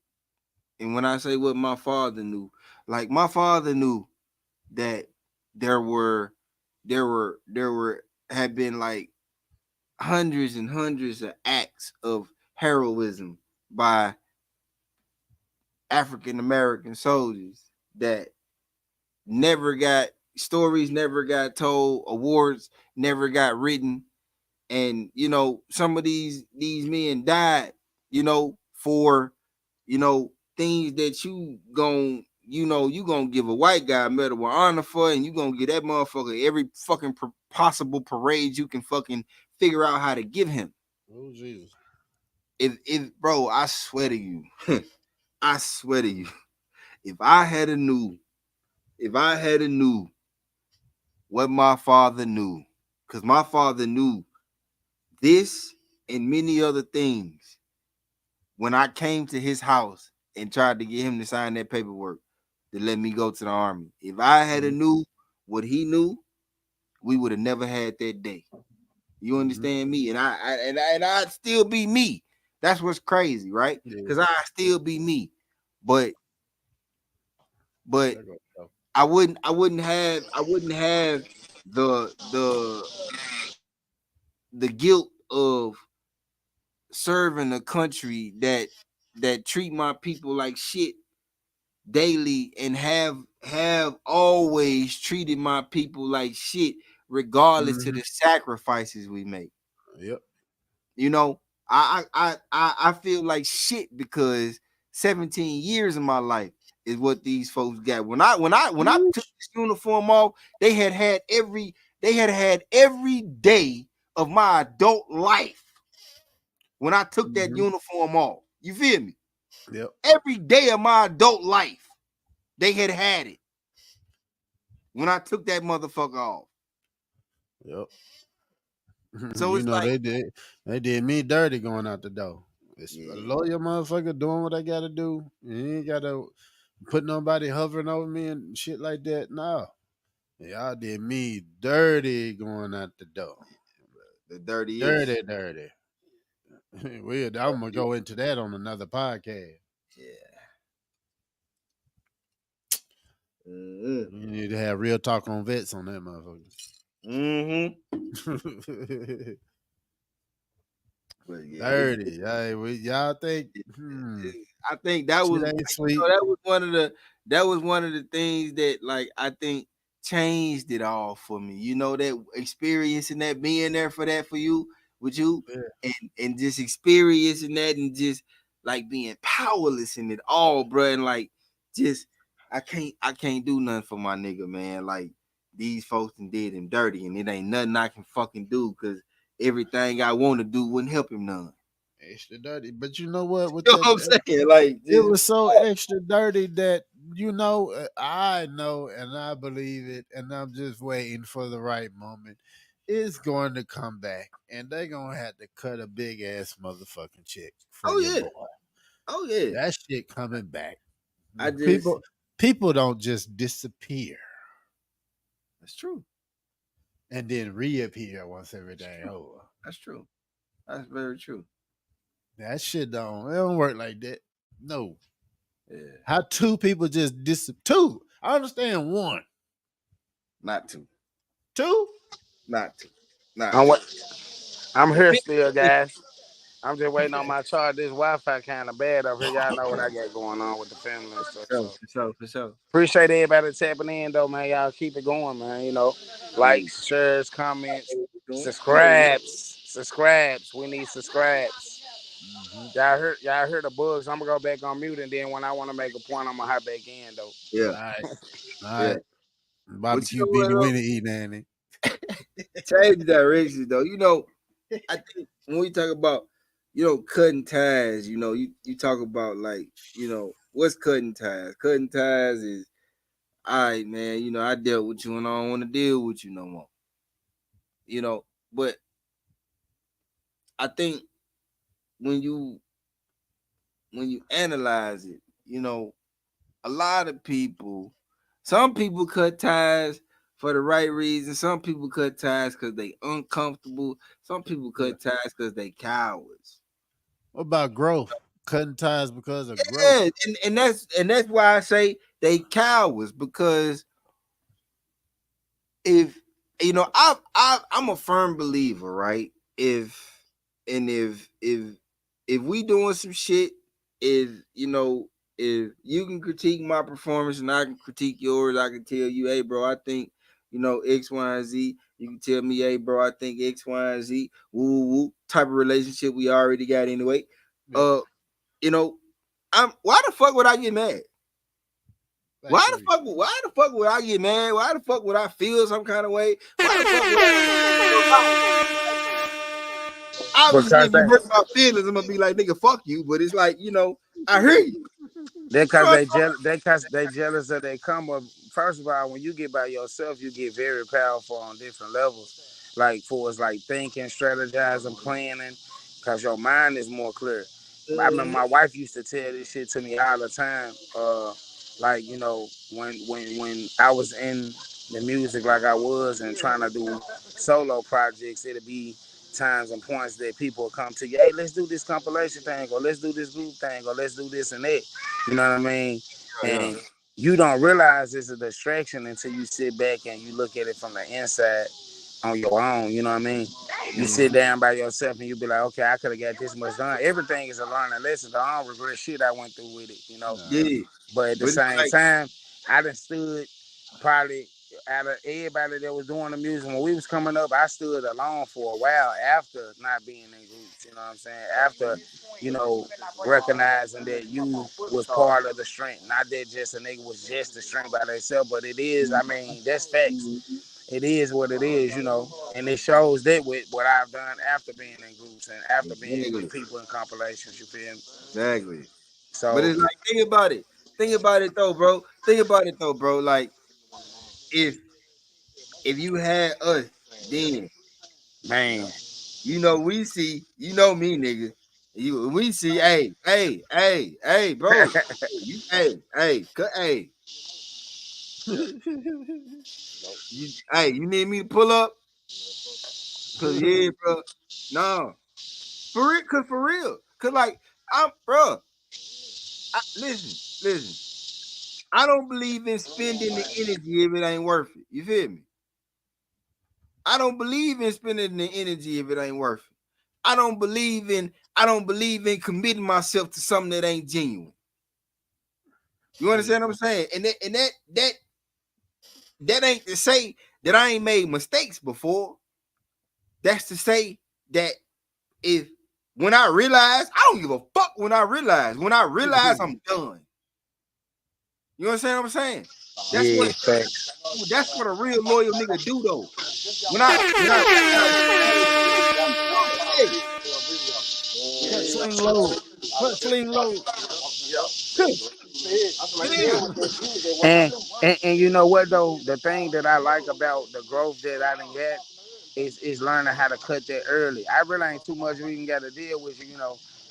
And when I say what my father knew, like my father knew that there had been like hundreds and hundreds of acts of heroism by African American soldiers that never got told, awards never got written. And you know, some of these men died, you know, for, you know, things that you gonna give a white guy a medal of honor for, and you gonna get that motherfucker every fucking possible parade you can fucking figure out how to give him. Oh Jesus. If bro, I swear to you, I swear to you, if I had a knew what my father knew, because my father knew this and many other things when I came to his house and tried to get him to sign that paperwork to let me go to the army. If I had a knew what he knew, we would have never had that day. You understand me? And I'd still be me. That's what's crazy, right? Because I still be me. But I wouldn't have the guilt of serving a country that treat my people like shit daily and have always treated my people like shit regardless to the sacrifices we make. Yep. You know, I feel like shit because 17 years of my life is what these folks got. When I took this uniform off, they had every day of my adult life when I took that uniform off. You feel me? Yep. Every day of my adult life, they had it when I took that motherfucker off. Yep. So it's like they did me dirty going out the door. It's a lawyer motherfucker doing what I gotta do. You ain't gotta put nobody hovering over me and shit like that. No. Y'all did me dirty going out the door. The dirty. I'm gonna go into that on another podcast. You need to have real talk on vets on that motherfucker. Dirty. Y'all think? I think that was sweet. that was one of the things that like I think changed it all for me. You know, that experiencing that, being there for you with you, and just experiencing that and just like being powerless in it all, bro. And like just I can't do nothing for my nigga, man. Like these folks did him dirty, and it ain't nothing I can fucking do because everything I want to do wouldn't help him none. Extra dirty, but you know what? You know what I'm saying? Like it was so extra dirty that I know and I believe it, and I'm just waiting for the right moment. It's going to come back, and they're gonna have to cut a big ass motherfucking check for your boy. Oh yeah, that shit coming back. People don't just disappear. That's true. And then reappear once everything over. That's true. That's very true. That shit don't work like that. No. Yeah. How two people just disappear? Two. I understand one. Not two. Two? Not two. I'm here still, guys. I'm just waiting on my charge. This Wi-Fi kind of bad over here. Y'all know what I got going on with the family and stuff. For sure. Appreciate everybody tapping in, though, man. Y'all keep it going, man. You know, likes, shares, comments, subscribes. We need subscribes. Y'all heard the bugs. I'm gonna go back on mute, and then when I want to make a point, I'm gonna hop back in, though. Yeah. All right. Barbecue beanie winnie eating, Annie. Change directions, though. You know, I think when we talk about, you know, cutting ties, you know, you talk about like, you know, what's cutting ties? Cutting ties is, all right, man, you know, I dealt with you and I don't want to deal with you no more. You know, but I think when you analyze it, you know, a lot of people, some people cut ties for the right reason. Some people cut ties because they uncomfortable. Some people cut ties because they cowards. What about growth? Cutting ties because of growth. And that's why I say they cowards, because if you know, I'm a firm believer, right? If we doing some shit, if you can critique my performance and I can critique yours, I can tell you, hey bro, I think, you know, X, Y, and Z. You can tell me, hey bro, I think X, Y, and Z. Woo type of relationship we already got anyway. Yeah. You know, why the fuck would I get mad? Why the fuck would I get mad? Why the fuck would I feel some kind of way? Why the fuck would I obviously because if you hurt my feelings, I'm gonna be like, nigga, fuck you. But it's like, I hear you. Because they jealous of their come up. First of all, when you get by yourself, you get very powerful on different levels. Like for us, like thinking, strategizing, planning, because your mind is more clear. I remember my wife used to tell this shit to me all the time. Like when I was in the music like I was and trying to do solo projects, it'd be times and points that people would come to you, hey, let's do this compilation thing, or let's do this group thing, or let's do this and that. You know what I mean? And you don't realize it's a distraction until you sit back and you look at it from the inside on your own. You know what I mean? You sit down by yourself and you be like, okay, I could have got this much done. Everything is a learning lesson. I don't regret shit I went through with it, Yeah. But at the same time, I done stood probably out of everybody that was doing the music when we was coming up, I stood alone for a while after not being in groups, you know what I'm saying? After, recognizing that you was part of the strength, not that just a nigga was just the strength by themselves, but it is, that's facts. It is what it is, and it shows that with what I've done after being in groups and after being with people in compilations, you feel me? Exactly. So, but it's like, think about it. Think about it though, bro. Like, if you had us then, man, we see, me, nigga. We see, hey, bro. Hey. You need me to pull up? Cause yeah, bro. No. For real. Cause like, listen. I don't believe in spending the energy if it ain't worth it. You feel me? I don't believe in spending the energy if it ain't worth it. I don't believe in committing myself to something that ain't genuine. You understand what I'm saying? And that ain't to say that I ain't made mistakes before. That's to say that when I realize, I don't give a fuck when I realize. When I realize, I'm done. You understand what I'm saying? That's what a real loyal nigga do though. When I Sling low. And you know what though? The thing that I like about the growth that I done got is learning how to cut that early. I really ain't too much we even got to deal with.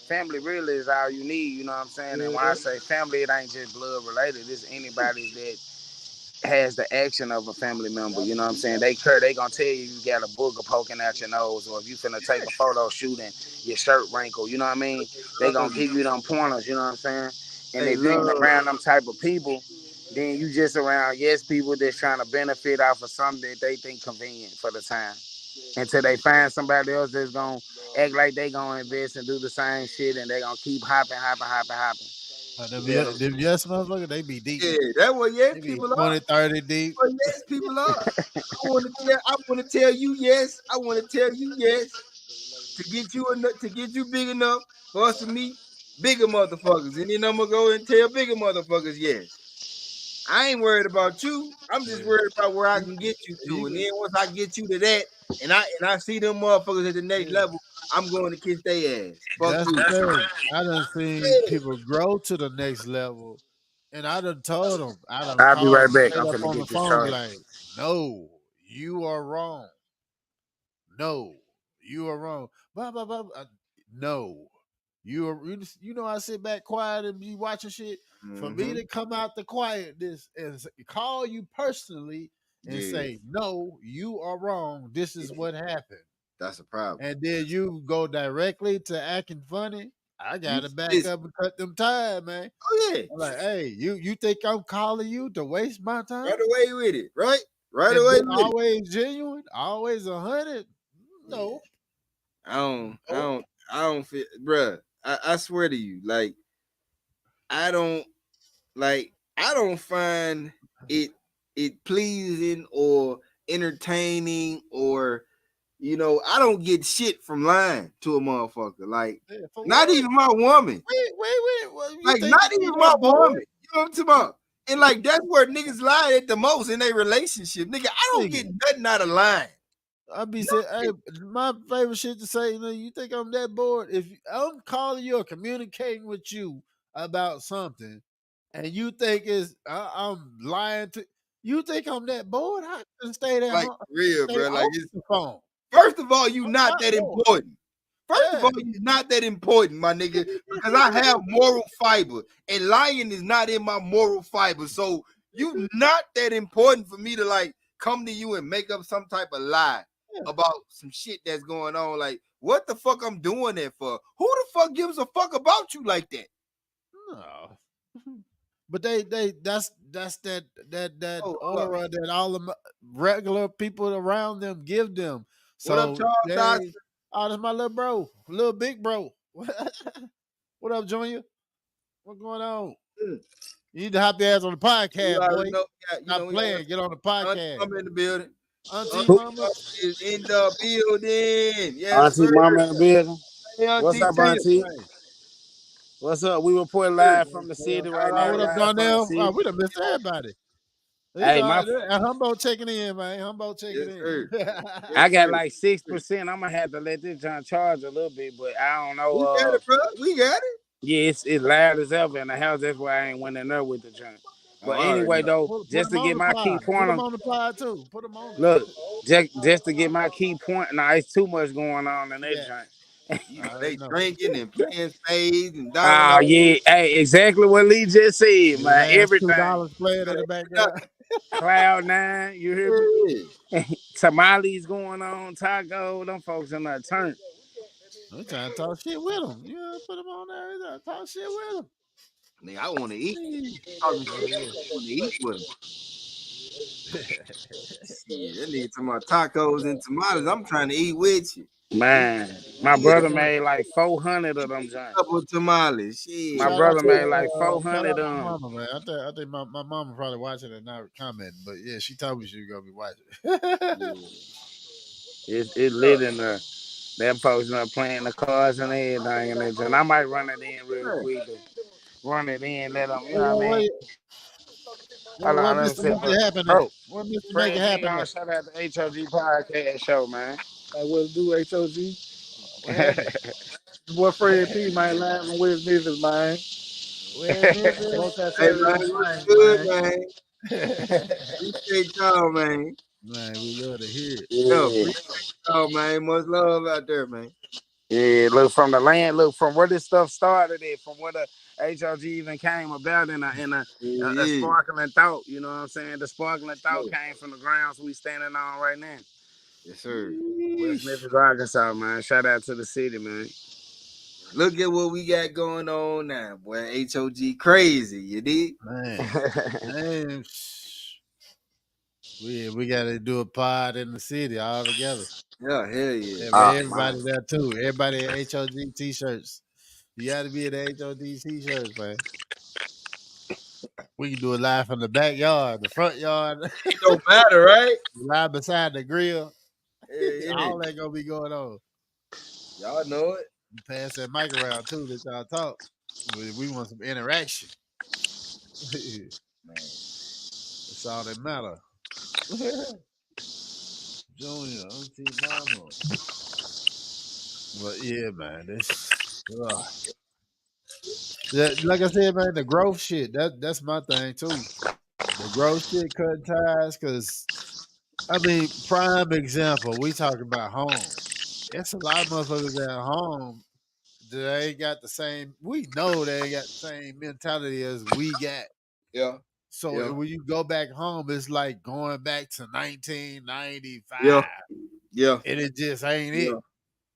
Family really is all you need. You know what I'm saying? And when I say family, it ain't just blood related. It's anybody that has the action of a family member. You know what I'm saying? They gonna tell you got a booger poking out your nose, or if you finna take a photo shooting your shirt wrinkle. You know what I mean? They gonna give you them pointers. You know what I'm saying? And if you ain't around them type of people, then you just around people that's trying to benefit off of something that they think convenient for the time. Until they find somebody else that's gonna act like they gonna invest and do the same shit, and they gonna keep hopping. Them yes motherfucker, they be deep. Yeah, that what They be people 20, are. 30 deep. Well, yes, people are. I want to tell you yes. I want to tell you yes to get you big enough for us to meet bigger motherfuckers, and then I'm gonna go and tell bigger motherfuckers yes. I ain't worried about you. I'm just worried about where I can get you to, and then once I get you to that, and I see them motherfuckers at the next level, I'm going to kiss their ass. Fuck That's you. the thing. I done seen people grow to the next level, and I done told them. I done I'll be called right them back. straight I'm up finna on get the this phone, be charge. like, "No, you are wrong. No, you are wrong. Blah blah blah. No, you are. I sit back quiet and be watching shit. For me to come out the quietness and call you personally and say, "No, you are wrong. This is what happened." That's a problem. And then you go directly to acting funny. I gotta back up and cut them time, man. Oh yeah. I'm like, hey, you think I'm calling you to waste my time? Right away with it, right? Right And away then with it. always genuine, always 100. No, I don't feel, bruh. I swear to you, like, I don't find it pleasing or entertaining, or I don't get shit from lying to a motherfucker. Like, not even my woman. Wait. What, you Like, think not even my woman. You know what I'm talking about? And like, that's where niggas lie at the most in their relationship. Nigga, I don't get nothing out of lying. I be saying, hey, my favorite shit to say, you think I'm that bored? If I'm calling you or communicating with you about something, and you think I'm lying to you, think I'm that bored? I can stay there, Like real, stay bro. Like off it's the phone. first of all, you I'm not not that bored. important. First of Yeah. all, you're not that important, my nigga, because I have moral fiber, and lying is not in my moral fiber. So you not that important for me to like come to you and make up some type of lie about some shit that's going on. Like, what the fuck I'm doing that for? Who the fuck gives a fuck about you like that? No. But that's that Oh, aura that all the regular people around them give them. what up, So Charles Dodson? that's my little bro, little big bro. What up, Junior? What's going on? You need to hop your ass on the You podcast, boy. already know, Stop playing. Get on the podcast. I'm in the building. Auntie Auntie Mama. is in the building. Yes, Auntie sir. Mama in the building. Hey, What's Auntie up, Tia. Auntie? What's up? We reporting live from the city right now. What up, Live from the Donnell? city. We done missed everybody. Hey, Humboldt checking in, man. Humboldt checking Yes, in. sir. I got like 6%. I'm gonna have to let this John charge a little bit, but I don't We got know. it, bro. We got it. Yeah, it's loud as ever in the house. That's why I ain't went in there with the John. But All right. anyway, though, Put just them to on get the my key pod. Put point them on. on the pod too. Put them on. Look, just to get my key point. Nah, it's too much going on in that Yeah. joint. You I know, already they know. drinking and playing spades and Oh dominoes. yeah, hey, exactly what Lee just said, The man. last Everything. $2 playing in the background. Cloud9, you hear me? Yeah. Tamales going on, taco, them folks in that turn. I'm trying to talk shit with them. You put them on there. You talk shit with them. Nigga, I want to eat. Talking shit. I want to eat with them. Shit, that nigga talking about tacos and tomatoes. I'm trying to eat with you. Man, my Get brother made like 400 of them a joints. couple of tamales. Shit. My Shout out brother made like to 400 of my them. mama, man. I think my mama probably watching and not commenting, but yeah, she told me she was gonna be watching. It's lit in there. Them folks not playing the cards and everything in there. And I might run it in real quick. Run it in, let them, you know what I mean? Hold What on, let me Mr. see. Make it happen at? Oh, What Mr. Make it Fred happen Dion, at? shout out to H.O.G Podcast Show, man. Like, what do H.O.G? Where is it? Boy Fred P, man, laughing with Memphis, man. Where in Memphis? Hey, man, what's good, man? Appreciate y'all, man. Man, we love to hear it. Yeah, Yeah. appreciate y'all, man. Much love out there, man. Yeah, look from the land, look from where this stuff started at, from where the HOG even came about in a Yeah. sparkling thought. You know what I'm saying? The sparkling thought came from the grounds we standing on right now. Yes, sir. West Memphis, Arkansas, man. Shout out to the city, man. Look at what we got going on now, boy. H.O.G crazy, you dig? Man, we got to do a pod in the city all together. Yeah, hell yeah. Everybody there too. Everybody at HOG t-shirts. You got to be in the HOG t-shirts, man. We can do it live from the backyard, the front yard. It don't matter, right? Live beside the grill. Yeah. All that gonna be going on. Y'all know it. Pass that mic around too. That y'all talk. We want some interaction. Man. That's all that matter. Junior, Auntie Mama. But yeah, man, this like I said, man, the growth shit. That's my thing too. The growth shit, cutting ties, because I mean, prime example. We talking about home. It's a lot of motherfuckers at home that ain't got the same. We know they ain't got the same mentality as we got. Yeah. So when you go back home, it's like going back to 1995. Yeah. And it just ain't it.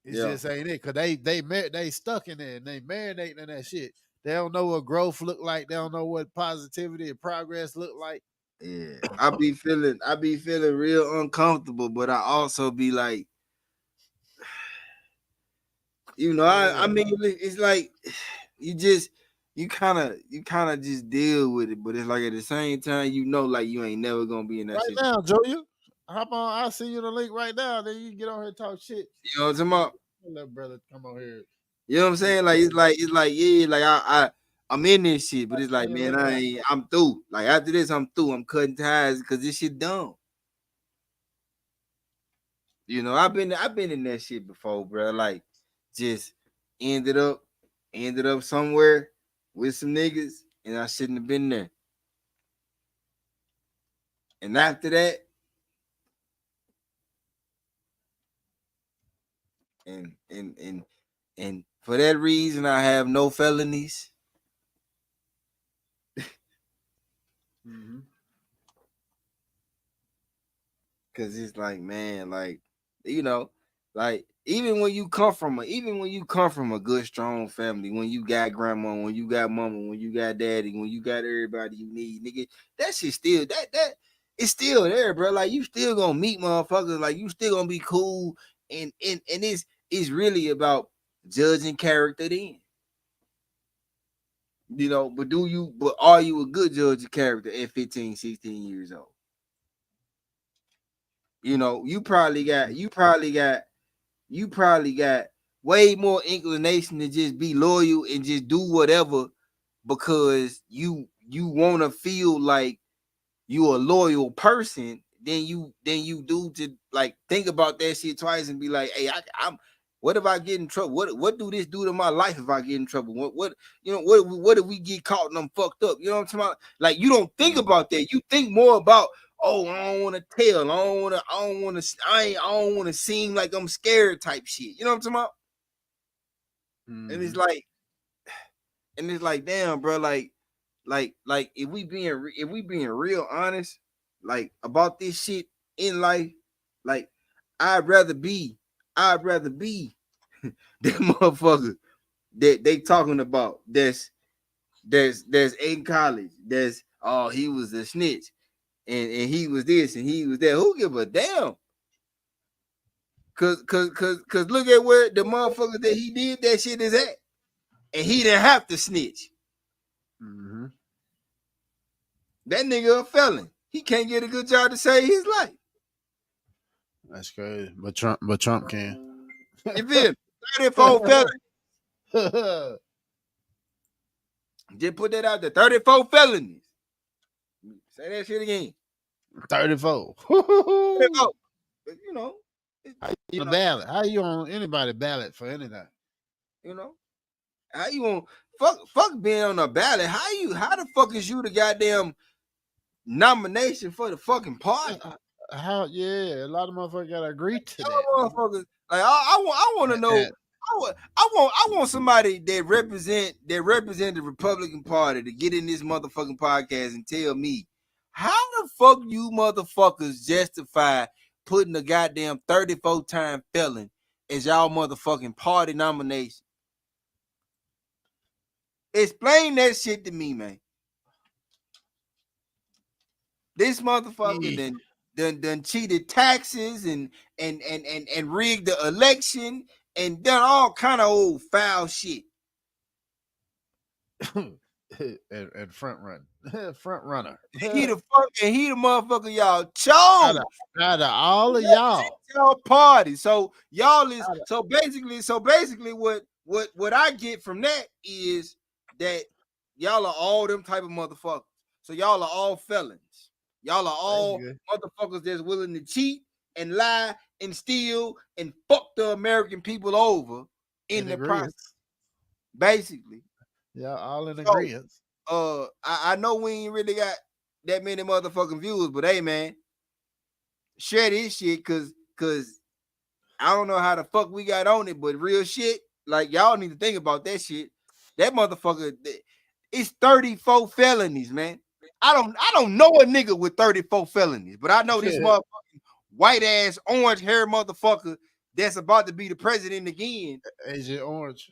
It Yeah. just ain't it. Cause they stuck in there and they marinating in that shit. They don't know what growth look like. They don't know what positivity and progress look like. Yeah. I be feeling real uncomfortable, but I also be like, you know, I mean, it's like you kind of just deal with it, but it's like at the same time, you know, like you ain't never gonna be in that Right shit. now, Julia, hop on. I'll see you the link right now. Then you can get on here and talk shit. You know what I'm talking about? Let brother come on here. You know what I'm saying? Like it's like yeah, like I'm in this shit, but it's like, man, I'm through. Like after this, I'm through. I'm cutting ties because this shit dumb. You know, I've been in that shit before, bro. Like, just ended up somewhere with some niggas, and I shouldn't have been there. And after that, and for that reason, I have no felonies. Mm-hmm. Cause it's like, man, like, you know, like even when you come from a good, strong family, when you got grandma, when you got mama, when you got daddy, when you got everybody you need, nigga, that shit still that it's still there, bro. Like you still gonna meet motherfuckers, like you still gonna be cool, and it's really about judging character then. You know, but are you a good judge of character at 15, 16 years old? You know, you probably got way more inclination to just be loyal and just do whatever because you want to feel like you a loyal person than you do to like think about that shit twice and be like, hey, I'm what if I get in trouble? What do this do to my life if I get in trouble? What you know, what if we get caught and I'm fucked up? You know what I'm talking about? Like you don't think about that. You think more about, oh, I don't want to tell. I don't want to seem like I'm scared type shit. You know what I'm talking about? Mm-hmm. And it's like, damn, bro, like if we being real honest, like about this shit in life, like I'd rather be that motherfucker that they talking about that's in college, that's he was a snitch and he was this and he was that. Who give a damn? Cause look at where the motherfucker that he did that shit is at. And he didn't have to snitch. Mm-hmm. That nigga a felon. He can't get a good job to save his life. That's crazy. But Trump can. You feel me? 34 felonies. Just put that out there. 34 felonies. Say that shit again. 34. 34. You know. How you on a ballot? How you on anybody ballot for anything? You know. How you on fuck being on a ballot? How the fuck is you the goddamn nomination for the fucking party? How? Yeah, a lot of motherfuckers gotta agree to that. Motherfuckers, like I want to know. I want somebody that represent the Republican Party to get in this motherfucking podcast and tell me how the fuck you motherfuckers justify putting a goddamn 34-time felon as y'all motherfucking party nomination. Explain that shit to me, man. This motherfucker done cheated taxes and rigged the election and done all kind of old foul shit. and front runner. He the motherfucker y'all chose out of all of y'all party. So y'all is so basically what I get from that is that y'all are all them type of motherfuckers. So y'all are all felons. Y'all are all motherfuckers that's willing to cheat and lie and steal and fuck the American people over in the process. Basically. Yeah, all in agreement. I know we ain't really got that many motherfucking viewers, but hey, man, share this shit cause I don't know how the fuck we got on it, but real shit, like y'all need to think about that shit. That motherfucker, it's 34 felonies, man. I don't know a nigga with 34 felonies, but I know this motherfucking white ass orange hair motherfucker that's about to be the president again. Agent Orange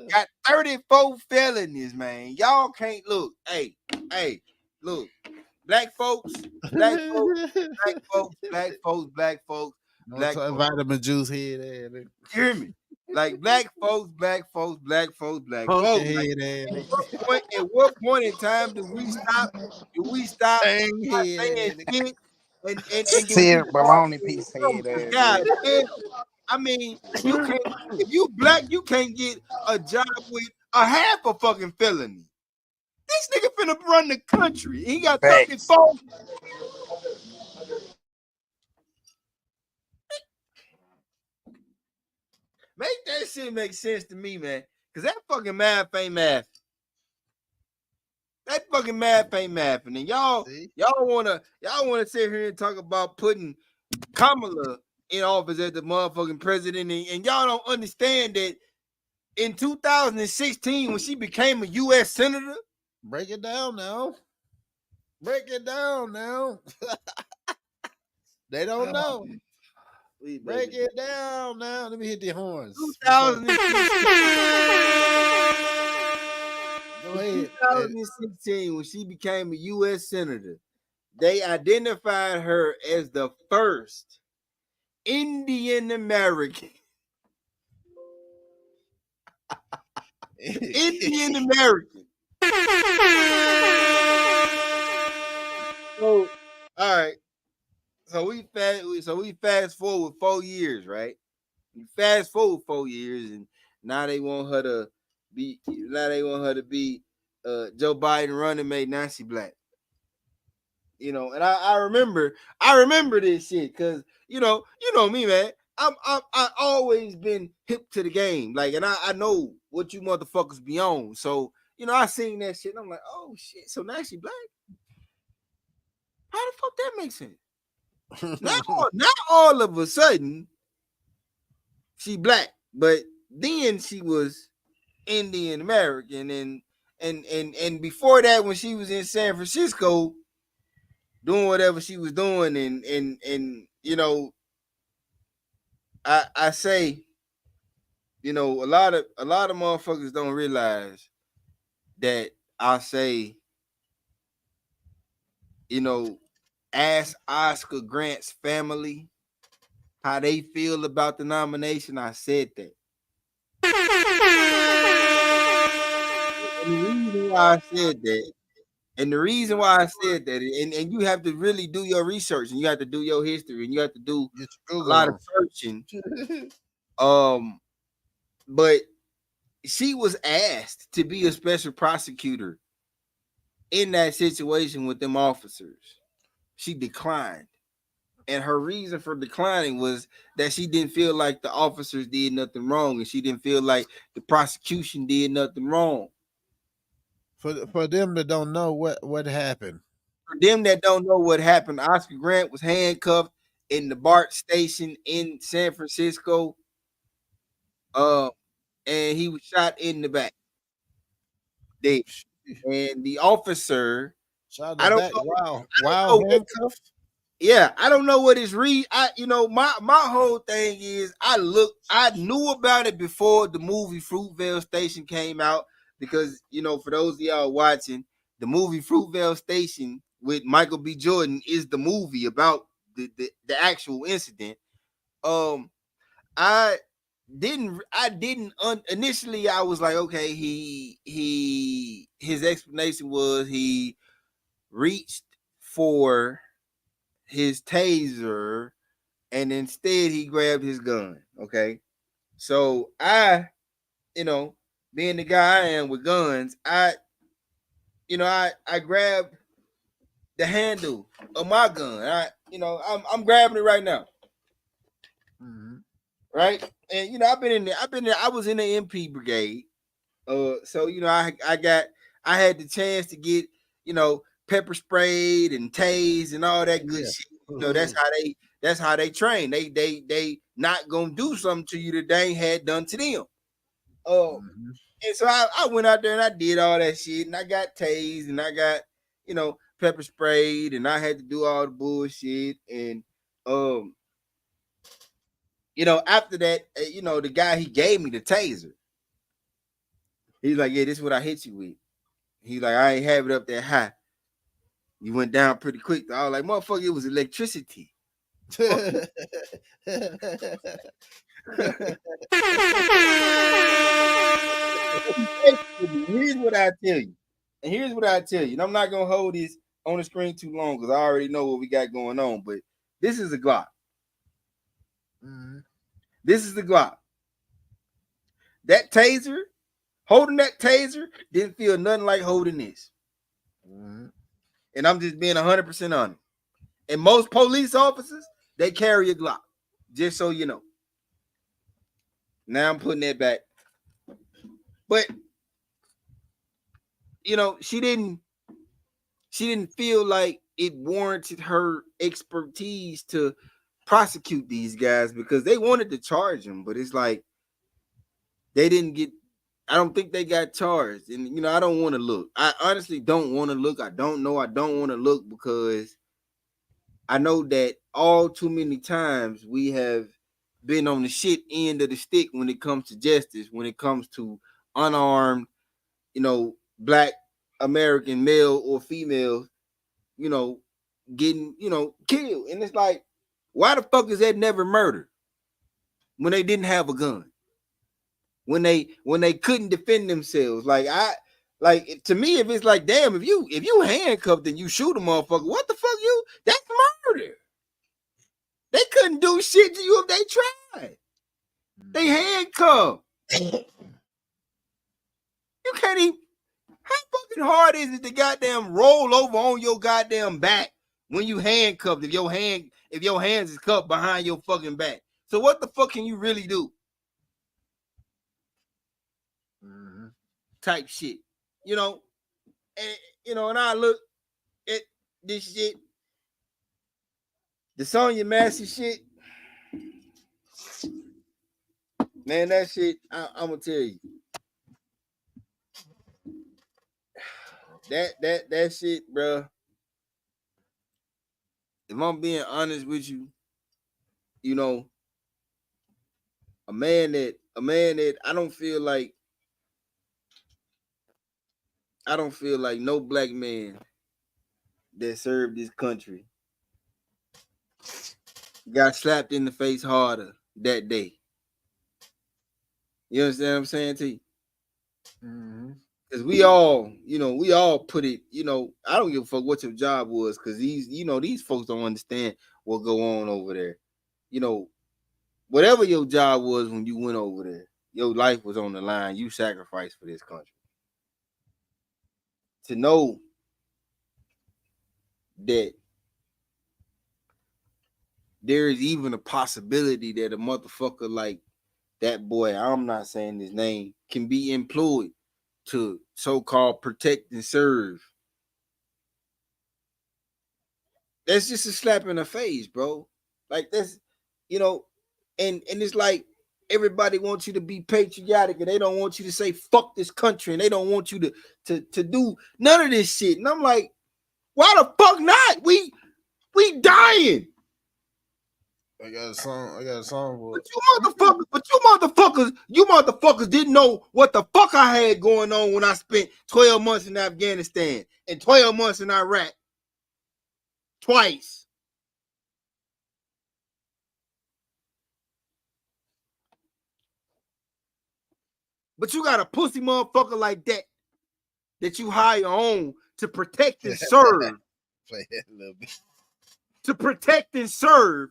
got 34 felonies, man. Y'all can't look. Hey, look. Black folks. Vitamin juice head. Hear me? Like black folks. At what point in time do we stop? Saying shit and Sid baloney piece head ass. Yeah, I mean, you can't. If you black, you can't get a job with a half a fucking felony. This nigga finna run the country. He got 34. Make that shit make sense to me, man. Cause that fucking math ain't math. That fucking math ain't mathing. And y'all wanna sit here and talk about putting Kamala in office as the motherfucking president, and y'all don't understand that in 2016 when she became a U.S. senator. Break it down now. Break it down now. They don't know. Break it down now. Let me hit the horns. 2016, when she became a U.S. senator, they identified her as the first Indian American. Indian American. So, all right. So we fast forward 4 years, right? You fast forward 4 years, and now they want her to be Joe Biden running mate. Now she black. You know, and I remember this shit because you know me, man. I always been hip to the game, like, and I know what you motherfuckers be on. So you know, I seen that shit, and I'm like, oh shit. So now she black. How the fuck that makes sense? Not all of a sudden she black, but then she was Indian American, and before that, when she was in San Francisco doing whatever she was doing, and you know, I say, you know, a lot of motherfuckers don't realize that I say, you know, ask Oscar Grant's family how they feel about the nomination. I said that. And the reason why I said that, and you have to really do your research, and you have to do your history, and you have to do a lot of searching. But she was asked to be a special prosecutor in that situation with them officers. She declined. And her reason for declining was that she didn't feel like the officers did nothing wrong, and she didn't feel like the prosecution did nothing wrong. For them that don't know what happened. For them that don't know what happened, Oscar Grant was handcuffed in the BART station in San Francisco. And he was shot in the back. And the officer, I don't know. Wow, handcuffed. Yeah, I don't know what his my whole thing is I knew about it before the movie Fruitvale Station came out, because, you know, for those of y'all watching, the movie Fruitvale Station with Michael B. Jordan is the movie about the actual incident. Initially I was like, okay, his explanation was he reached for his taser and instead he grabbed his gun. Okay. So I, you know, being the guy I am with guns, I grabbed the handle of my gun. I'm grabbing it right now. Mm-hmm. Right. And you know, I was in the MP brigade. So you know, I had the chance to get, you know, pepper sprayed and tased and all that good shit. You know, that's how they train. They not gonna do something to you that they ain't had done to them. And so I went out there and I did all that shit, and I got tased and I got, you know, pepper sprayed, and I had to do all the bullshit. And you know, after that, you know, the guy, he gave me the taser. He's like, yeah, this is what I hit you with. He's like, I ain't have it up that high. You went down pretty quick. I was like, motherfucker, it was electricity. Here's what I tell you. And here's what I tell you. And I'm not going to hold this on the screen too long because I already know what we got going on. But this is a Glock. Mm-hmm. This is the Glock. That taser, holding that taser didn't feel nothing like holding this. Mm-hmm. And I'm just being 100% honest. And most police officers, they carry a Glock, just so you know. Now I'm putting that back. But you know, she didn't feel like it warranted her expertise to prosecute these guys because they wanted to charge them, but it's like they didn't get. I don't think they got charged, and you know, I don't want to look. I honestly don't want to look. I don't know. I don't want to look because I know that all too many times we have been on the shit end of the stick when it comes to justice, when it comes to unarmed, you know, Black American male or female, you know, getting, you know, killed. And it's like, why the fuck is that never murder when they didn't have a gun? When they couldn't defend themselves? Like to me, if it's like, damn, if you handcuffed and you shoot a motherfucker, what the fuck that's murder. They couldn't do shit to you if they tried. They handcuffed. You can't even. How fucking hard is it to goddamn roll over on your goddamn back when you handcuffed? If your hands is cuffed behind your fucking back. So what the fuck can you really do? Mm-hmm. Type shit, you know, and you know, and I look at this shit, the Sonya Massey shit, man. That shit, I'm gonna tell you, that shit, bro. If I'm being honest with you, you know, a man that I don't feel like no black man that served this country got slapped in the face harder that day. You understand what I'm saying to you? Because we all put it, you know, I don't give a fuck what your job was, because these folks don't understand what go on over there. You know, whatever your job was when you went over there, your life was on the line. You sacrificed for this country. To know that there is even a possibility that a motherfucker like that boy, I'm not saying his name, can be employed to so-called protect and serve. That's just a slap in the face, bro. Like, that's, you know, and it's like everybody wants you to be patriotic, and they don't want you to say fuck this country, and they don't want you to do none of this shit. And I'm like, why the fuck not? We dying. I got a song for it. You motherfuckers didn't know what the fuck I had going on when I spent 12 months in Afghanistan and 12 months in Iraq. Twice. But you got a pussy motherfucker like that you hire on to protect and serve. Play that a little bit. To protect and serve.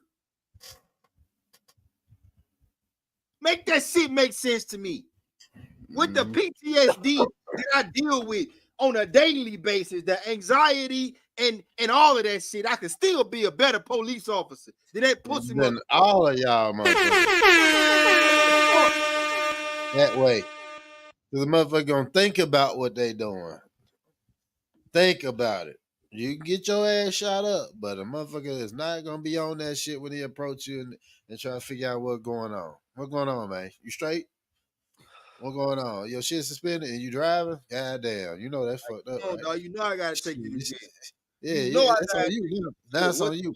Make that shit make sense to me. With the PTSD that I deal with on a daily basis, the anxiety and all of that shit, I can still be a better police officer than that pussy than all of y'all motherfuckers. That way. Because the motherfucker gonna think about what they doing. Think about it. You can get your ass shot up, but a motherfucker is not gonna be on that shit when he approach you and try to figure out what's going on. What's going on, man? You straight? What's going on? Your shit suspended and you driving? God damn, you know that's fucked up. No, right? dog, you know I gotta take you to jail. Yeah, that's on you. That's on you.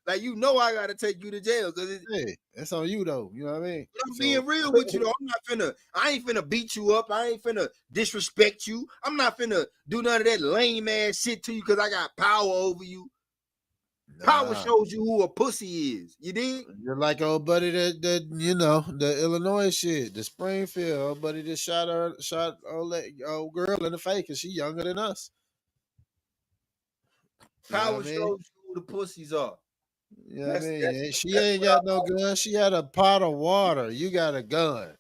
Like, you know I gotta take you to jail because that's on you though. You know what I mean? I'm being real with you though. I ain't finna beat you up. I ain't finna disrespect you. I'm not finna do none of that lame ass shit to you because I got power over you. Power shows you who a pussy is. You dig? You're like old buddy that you know, the Illinois shit, the Springfield old buddy that shot old girl in the face because she younger than us. Power shows you who the pussies are. You know what I mean? She ain't got no gun. She had a pot of water. You got a gun.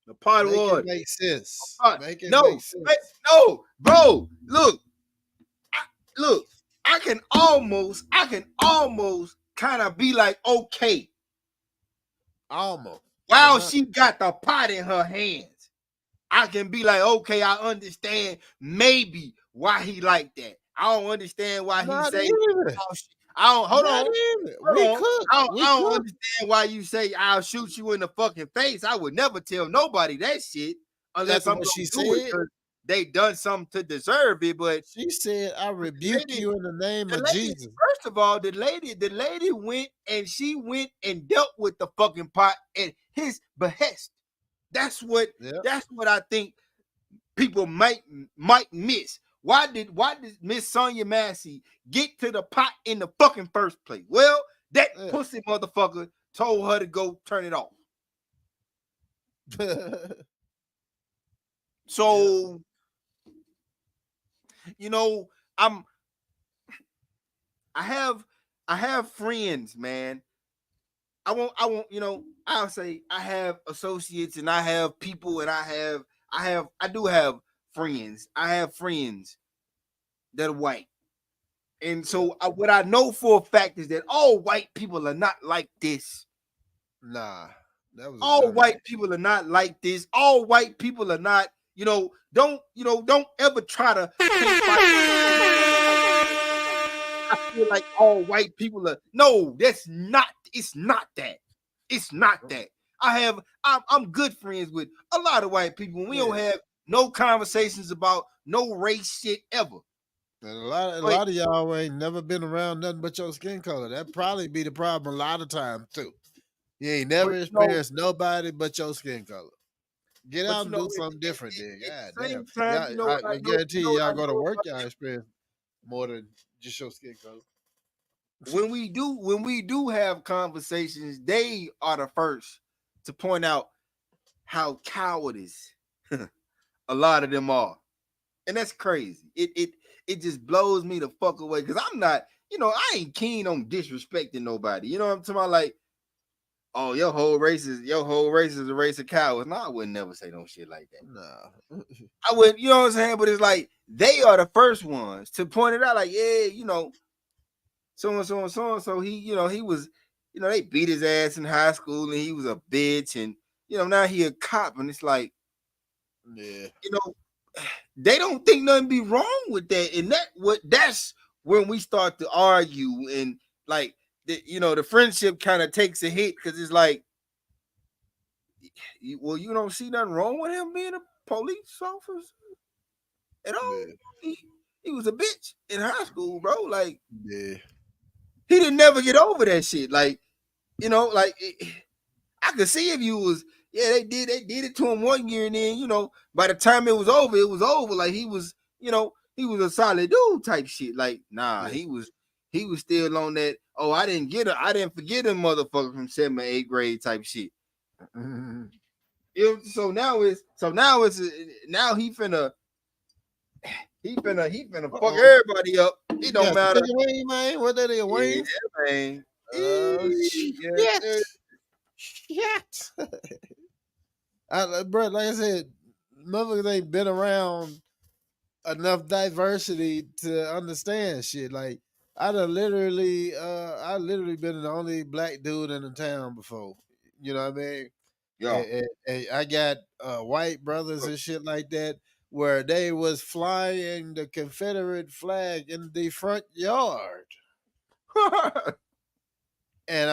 The pot of water. Make it make sense. Make it make sense. No, bro. Look. I can almost kind of be like, okay. Almost. while she got the pot in her hands, I can be like, okay, I understand maybe why he like that. I don't understand why he Not say. even. I don't. Hold Not on. even. Hold We on. cook. I We don't cook. understand why you say I'll shoot you in the fucking face. I would never tell nobody that shit unless After I'm what gonna she do it said, because they done something to deserve it. But she said, "I rebuke you in the name of Jesus." first of all, the lady went and dealt with the fucking pot at his behest. That's what Yep. I think people might miss. Why did Miss Sonya Massey get to the pot in the fucking first place? Well, that pussy motherfucker told her to go turn it off. So, you know, I have friends, man. I'll say I have associates and I have people and I do have friends. I have friends that are white. And so what I know for a fact is that all white people are not like this. Nah, that was all white people are not like this. All white people are not, don't ever try to I feel like all white people are no, it's not that. It's not that. I'm good friends with a lot of white people. We don't have no conversations about no race shit ever. And a lot of y'all ain't never been around nothing but your skin color. That probably be the problem a lot of times too. You ain't never experienced nobody but your skin color. Get out and do something different, then. God damn. Yeah, I guarantee y'all go to work, y'all experience more than just your skin color. When we do have conversations, they are the first to point out how cowardice a lot of them are. And that's crazy. It just blows me the fuck away because I'm not, I ain't keen on disrespecting nobody. You know what I'm talking about? Like, oh, your whole race is a race of cowards. No, I would never say no shit like that. No. I would, you know what I'm saying? But it's like they are the first ones to point it out, like, so and so and so and so. He was, they beat his ass in high school and he was a bitch, and now he a cop, and it's like, they don't think nothing be wrong with that, and that's when we start to argue, and like the friendship kind of takes a hit because it's like, you don't see nothing wrong with him being a police officer at all. He was a bitch in high school, bro. Like, he didn't never get over that shit. Like, I could see if you was, they did it to him one year, and then by the time it was over. Like, he was a solid dude type shit. Like, nah, he was still on that. Oh, I didn't forget him, motherfucker, from 7th or 8th grade type shit. So now he finna fuck everybody up. It don't matter. Wing, man. What that is, wing? Yeah, man. Shit. Bro, like I said, motherfuckers ain't been around enough diversity to understand shit. Like, I literally been the only black dude in the town before. You know what I mean? Yeah. And I got white brothers and shit like that where they was flying the Confederate flag in the front yard. And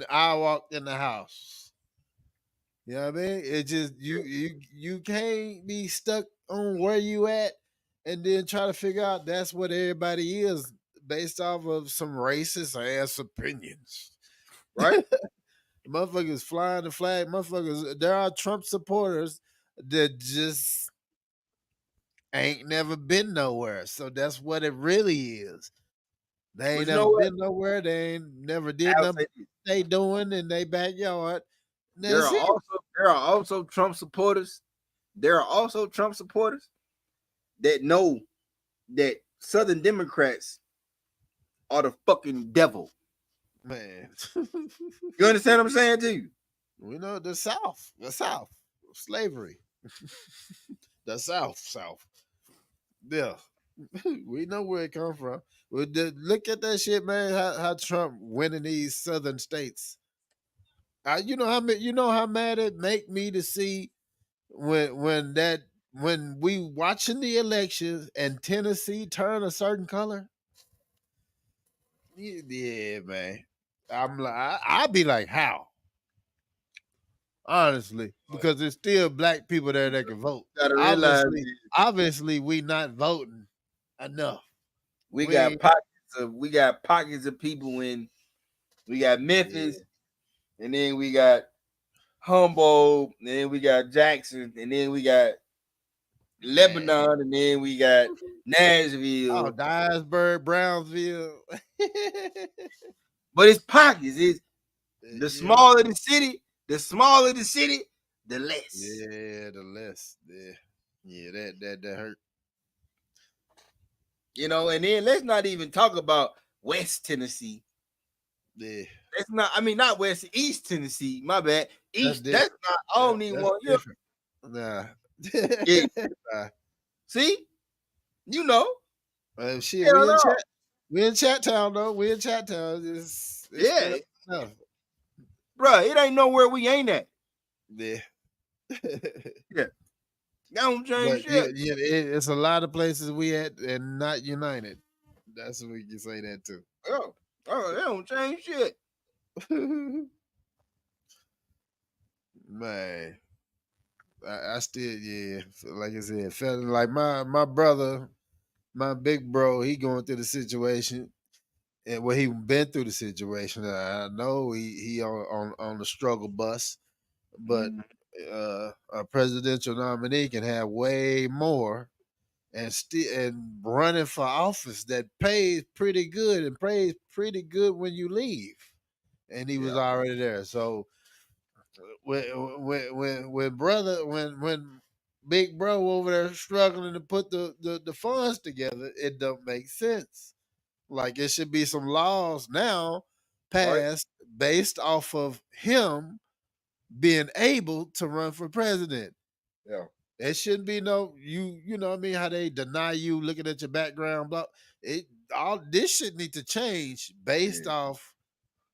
I walked in the house. You know what I mean? It just you can't be stuck on where you at and then try to figure out that's what everybody is based off of some racist ass opinions. Right? Motherfuckers flying the flag. Motherfuckers, there are Trump supporters that just ain't never been nowhere. So that's what it really is. They ain't never been nowhere. They ain't never did nothing they doing in their backyard. There are also Trump supporters. There are also Trump supporters that know that Southern Democrats are the fucking devil. Man. You understand what I'm saying to you? We know the South. Slavery. The South. Yeah. We know where it come from. Look at that shit, man. How Trump winning these southern states. You know how mad it make me to see when we watching the elections and Tennessee turn a certain color. Yeah, man. I'm like, I'd be like, how? Honestly, because there's still black people there that can vote. Gotta realize Obviously, we not voting enough. we got pockets of people in. We got Memphis, and then we got Humboldt, and then we got Jackson, and then we got Lebanon, and then we got Nashville. Dyersburg, Brownsville. But it's pockets. It's the smaller the city, the less. Yeah, the less. Yeah, that hurt. You know, and then let's not even talk about West Tennessee. Yeah. That's not West, East Tennessee. My bad. East, that's not, I don't even want you. Nah. Yeah. Nah. See? You know. Shit, we in Chat Town though. We in Chat Town. It's Bruh, it ain't nowhere we ain't at. Yeah. Yeah. Don't change shit. Yeah, it's a lot of places we at and not united. That's what we can say that too. Oh, they don't change shit. Man. I still, like I said, felt like my brother, my big bro, he going through the situation, and he been through the situation. I know he on the struggle bus, but a presidential nominee can have way more, and running for office that pays pretty good and pays pretty good when you leave, and he was already there. So when big bro over there struggling to put the funds together, it don't make sense. Like it should be some laws now passed based off of him being able to run for president. Yeah. It shouldn't be no you know what I mean, how they deny you looking at your background, blah. All this shit need to change based off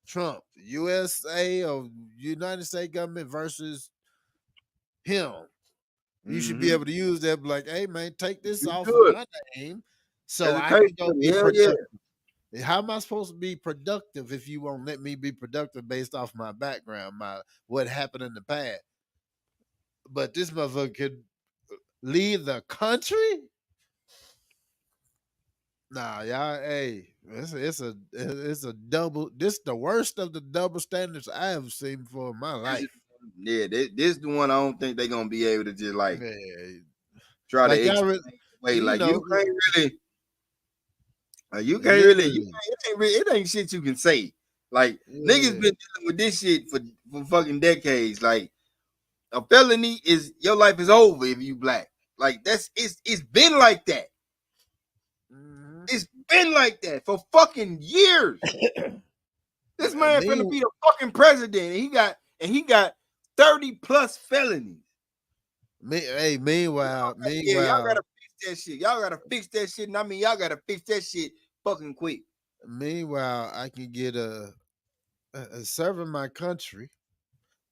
Trump, USA or United States government versus him. You should be able to use that, like, hey man, take this off of my name so I can go be productive. How am I supposed to be productive if you won't let me be productive based off my background, what happened in the past? But this motherfucker could leave the country? Nah, y'all, hey, it's a double. This the worst of the double standards I have seen for my life. Yeah, this is the one I don't think they're gonna be able to just like try like to explain away. Like you can't really, it ain't shit you can say. Like niggas been dealing with this shit for fucking decades. Like a felony is your life is over if you black. Like it's been like that. It's been like that for fucking years. This man finna be the fucking president, and he got 30 plus felonies. Meanwhile, y'all gotta fix that shit. Y'all gotta fix that shit, and I mean y'all gotta fix that shit fucking quick. Meanwhile, I can get a serving my country.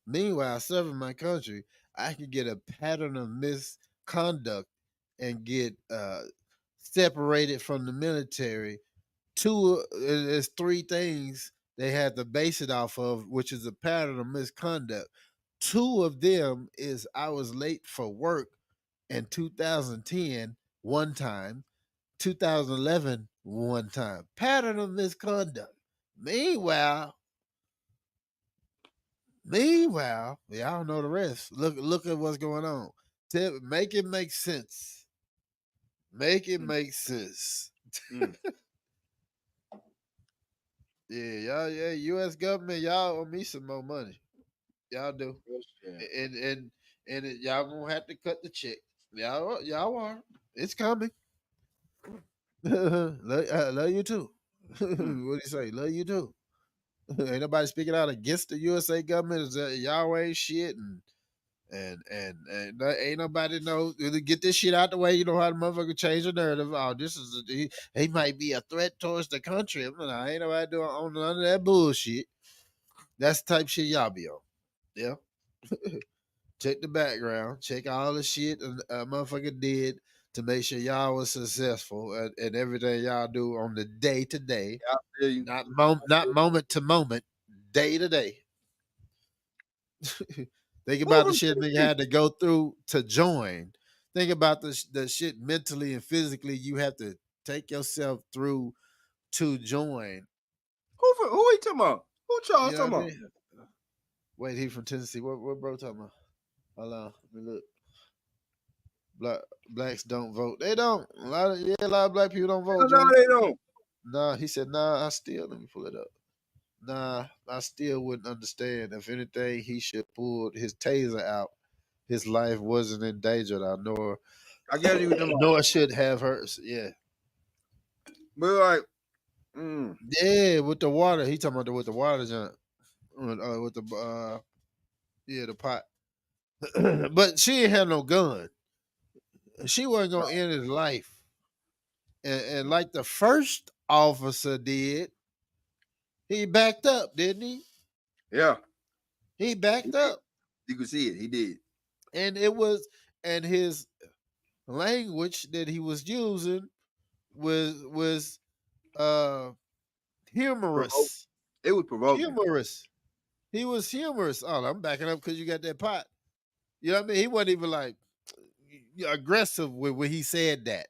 Meanwhile, serving my country, I can get a pattern of misconduct and get separated from the military. There's three things they had to base it off of, which is a pattern of misconduct. Two of them is I was late for work in 2010 one time, 2011 one time. Pattern of misconduct. Meanwhile, y'all know the rest. Look at what's going on. Make it make sense. Make it make sense. Yeah, U.S. government, y'all owe me some more money. Y'all do, and y'all gonna have to cut the check. Y'all are. It's coming. Love you too. What do you say? Love you too. Ain't nobody speaking out against the USA government. Is that y'all ain't shit and ain't nobody know to get this shit out the way. You know how the motherfucker change the narrative. Oh, this is he might be a threat towards the country. Ain't nobody doing on none of that bullshit. That's the type of shit y'all be on. Yeah. Check the background. Check all the shit a motherfucker did to make sure y'all was successful and everything y'all do on the day to day, I feel you. not moment to moment, day to day. Think Who about the from shit nigga Tennessee? had to go through to join. Think about the shit mentally and physically you have to take yourself through to join. Who he talking about? Who Charles You know talking what I about? mean? Wait, he from Tennessee. What bro talking about? Hold on, let me look. Blacks don't vote. They don't. A lot of black people don't vote, No, Joey. they don't. Nah, he said, nah, I still let me pull it up. Nah, I still wouldn't understand. If anything, he should pull his taser out. His life wasn't endangered, nor I guess you were talking about. nor should have hers. Yeah. But like, Yeah, with the water. He talking about with the water jump. With the the pot. But she ain't had no gun. She wasn't gonna end his life. And like the first officer did, he backed up, didn't he? yeah, He backed up. you could see it. He did. And it was and his language that he was using was Provoke. humorous. It was provoking. Humorous. He was humorous. Oh, I'm backing up because you got that pot. You know what I mean? He wasn't even like aggressive when he said that.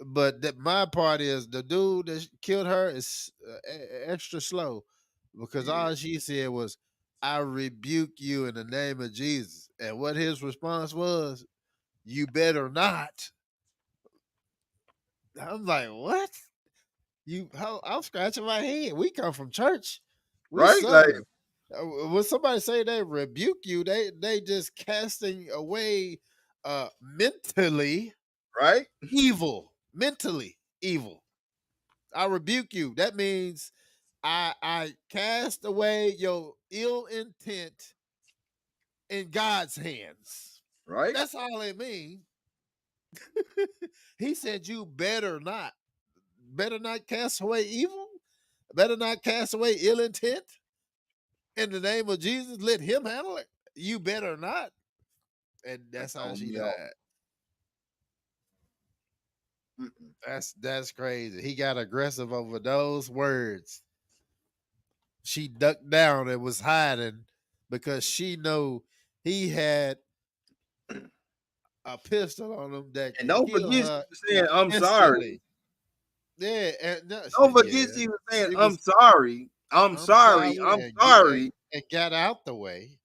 But that my part is the dude that killed her is extra slow because all she said was, "I rebuke you in the name of Jesus," and what his response was, "You better not." I'm like, what? I'm scratching my head. We come from church. We Right? Like, Southern. When somebody say they rebuke you, they just casting away mentally right? evil. Mentally evil. I rebuke you. That means I cast away your ill intent in God's hands. Right? That's all it means. He said you better not cast away evil, better not cast away ill intent in the name of Jesus. Let him handle it. You better not. And that's how she died. That's crazy. He got aggressive over those words. She ducked down and was hiding because she know he had a pistol on him that And could don't kill forget she her was saying, I'm sorry. instantly. Yeah, and Don't forget yeah, she was saying, she I'm was. sorry. I'm I'm sorry. sorry, I'm and sorry. and got out the way.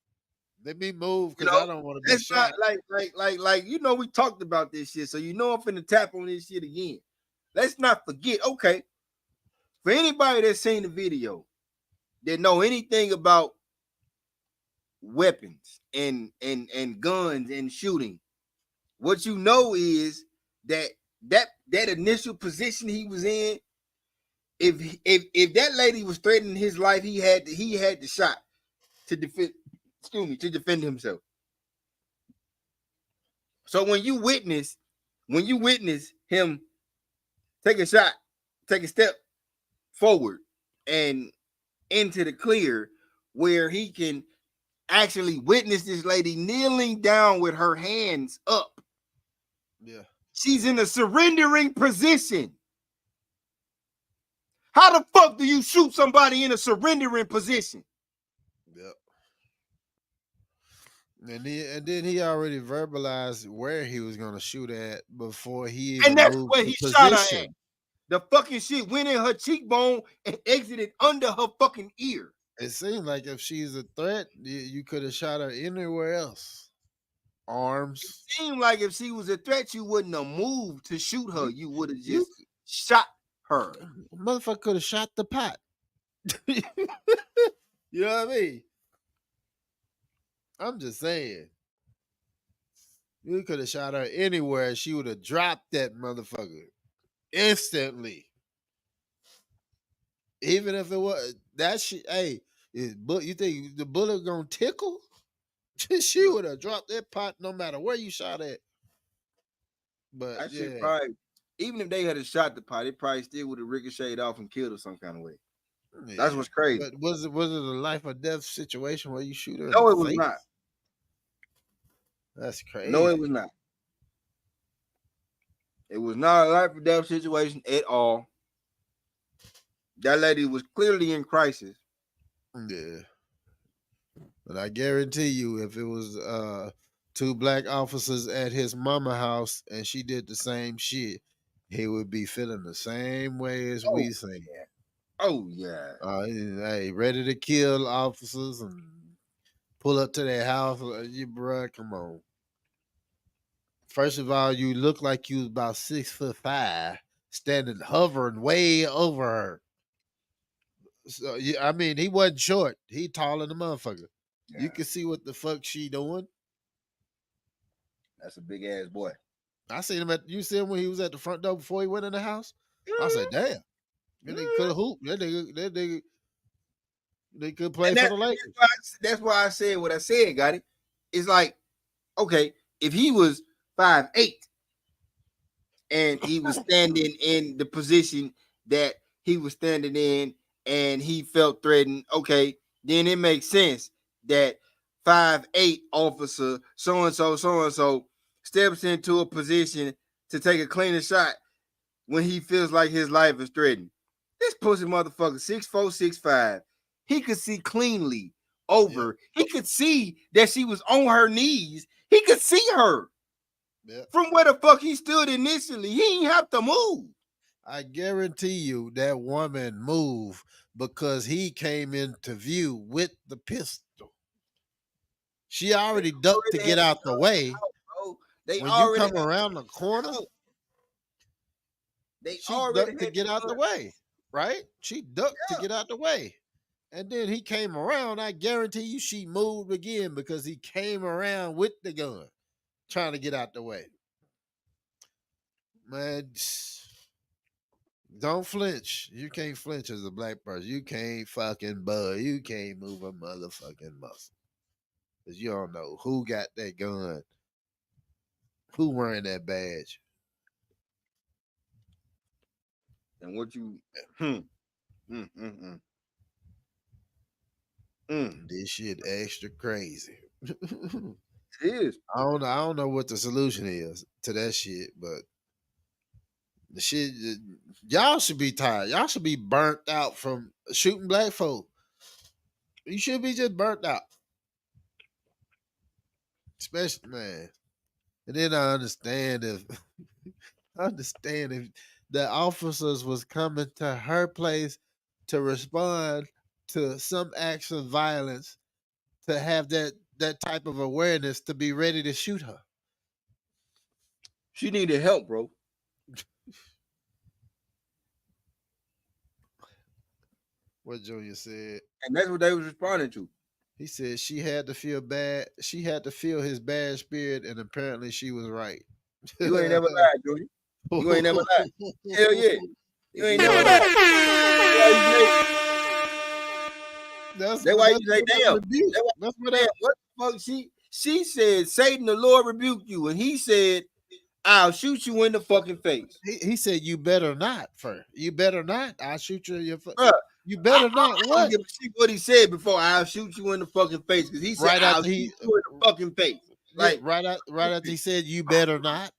Let me move You because know, I don't want to be that's not shot. like you know, we talked about this shit. So you know I'm finna tap on this shit again. Let's not forget, okay. For anybody that's seen the video, that know anything about weapons and guns and shooting, what you know is that initial position he was in, if that lady was threatening his life, he had the shot to defend himself. So when you witness him take a shot, take a step forward and into the clear where he can actually witness this lady kneeling down with her hands up. Yeah. She's in a surrendering position. How the fuck do you shoot somebody in a surrendering position? Yep. And then he already verbalized where he was gonna shoot at before he And even that's moved where to he shot her at. position. The fucking shit went in her cheekbone and exited under her fucking ear. It seemed like if she's a threat, you could have shot her anywhere else. Arms. Seemed like if she was a threat, you wouldn't have moved to shoot her. You would have You just shot her. motherfucker could have shot the pot. You know what I mean? I'm just saying. You could have shot her anywhere. She would have dropped that motherfucker instantly. Even if it was that shit. Hey, you think the bullet gonna tickle? She would have dropped that pot no matter where you shot at. But That yeah, shit probably, even if they had shot the pot, it probably still would have ricocheted off and killed her some kind of way. That's what's crazy. But was it a life or death situation where you shoot her in No, the it was face? not. That's crazy. No, it was not. It was not a life or death situation at all. That lady was clearly in crisis. Yeah. But I guarantee you, if it was 2 black officers at his mama house and she did the same shit, he would be feeling the same way as we think. Yeah. Oh yeah. Hey, ready to kill officers and pull up to their house. You bruh, come on. First of all, you look like you was about 6'5", standing hovering way over her. So I mean, he wasn't short. He taller than the motherfucker. Yeah. You can see what the fuck she doing. That's a big ass boy. I seen him you see him when he was at the front door before he went in the house? I said, damn. That nigga could have hooped. That nigga they could play for the Lakers. That's why I said what I said, Gatti. It's like, okay, if he was 5'8" and he was standing in the position that he was standing in and he felt threatened, okay, then it makes sense that 5'8" officer so-and-so steps into a position to take a cleaner shot when he feels like his life is threatened. This pussy motherfucker, 6'4", 6'5". He could see cleanly over. Yeah. He could see that she was on her knees. He could see her. Yeah. From where the fuck he stood initially. He ain't have to move. I guarantee you that woman moved because he came into view with the pistol. She already ducked to get out the way. When you come around the corner, she ducked to get out the way, right? She ducked to get out the way. And then he came around. I guarantee you she moved again because he came around with the gun trying to get out the way. Man, don't flinch. You can't flinch as a black person. You can't fucking bud. You can't move a motherfucking muscle. Because you don't know who got that gun. Who wearing that badge. And what you... This shit extra crazy. It is. I don't know what the solution is to that shit, but the shit, y'all should be tired. Y'all should be burnt out from shooting black folk. You should be just burnt out. Especially, man. And then I understand if the officers was coming to her place to respond to some acts of violence, to have that type of awareness to be ready to shoot her. She needed help, bro. What Junior said. And that's what they was responding to. He said she had to feel bad. She had to feel his bad spirit, and apparently she was right. You ain't never lied, Junior. You ain't never lied. Hell yeah. You ain't never lied. That's why you say, damn. That's what the fuck she said, Satan, the Lord rebuke you. And he said, I'll shoot you in the fucking face. He said, you better not, You better not. I'll shoot you in your face. You better not. What? I don't give a shit what he said before. I'll shoot you in the fucking face. Because he said, I'll shoot you in the fucking face. Like right after he said, you better not.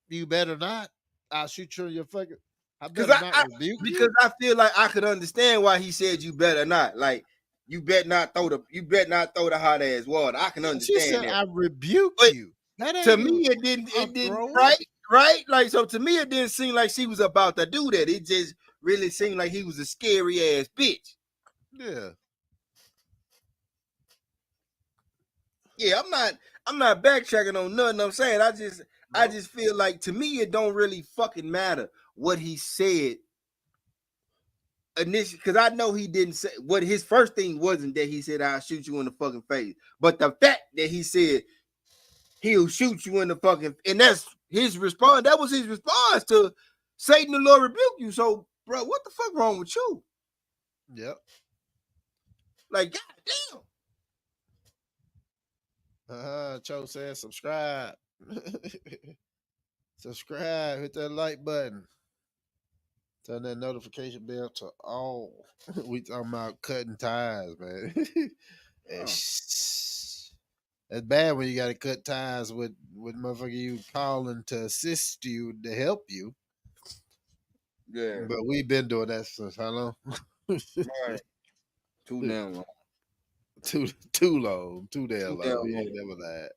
You better not. I'll shoot you in your fucking. I better not rebuke you. Because I feel like I could understand why he said you better not. Like, you better not throw the hot ass water. I can understand she said, that. I rebuke you. To me, it didn't right? Like, so to me, it didn't seem like she was about to do that. It just really seemed like he was a scary ass bitch. Yeah. Yeah, I'm not backtracking on nothing I'm saying. I just feel like, to me, it don't really fucking matter what he said initially, because I know he didn't say what his first thing wasn't that he said, I'll shoot you in the fucking face. But the fact that he said he'll shoot you in the fucking, and that's his response. That was his response to Satan, the Lord rebuke you. So, bro, what the fuck wrong with you? Yep. Like, goddamn. Cho said subscribe. Subscribe, hit that like button. Turn that notification bell to all. We talking about cutting ties, man. That's bad when you got to cut ties with motherfucker you calling to assist you to help you. Yeah, But we've been doing that since how long? right. Too damn long. Too long, too damn Too damn long. We long. ain't never lied.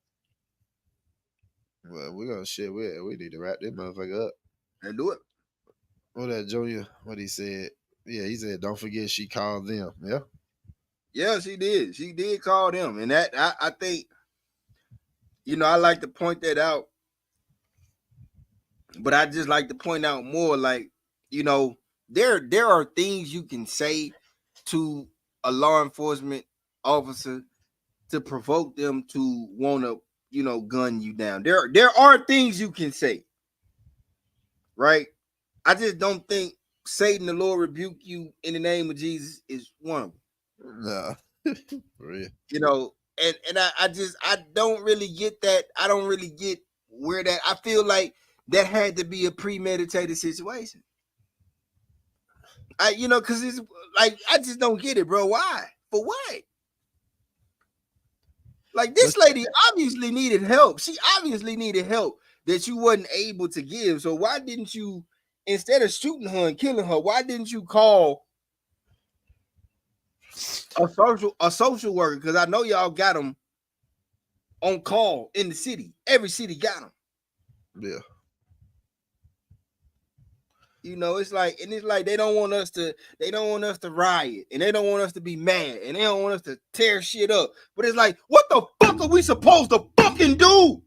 Well, we're gonna shit. We need to wrap this motherfucker up. And do it. What that Junior? What he said? Yeah, he said, "Don't forget she called them." Yeah. Yeah, she did. She did call them, and that I think, I like to point that out, but I just like to point out more, like, there are things you can say to a law enforcement officer to provoke them to want to, gun you down. There are things you can say, right? I just don't think Satan, the Lord rebuke you in the name of Jesus is one of them. No. For real. And I don't really get that. I don't really get where that. I feel like that had to be a premeditated situation. Because it's like I just don't get it, bro. Why? For what? Like, this lady obviously needed help. She obviously needed help that you wasn't able to give. So why didn't you, instead of shooting her and killing her, why didn't you call a social worker? Because I know y'all got them on call in the city. Every city got them. Yeah. It's like they don't want us to riot, and they don't want us to be mad, and they don't want us to tear shit up. But it's like, what the fuck are we supposed to fucking do?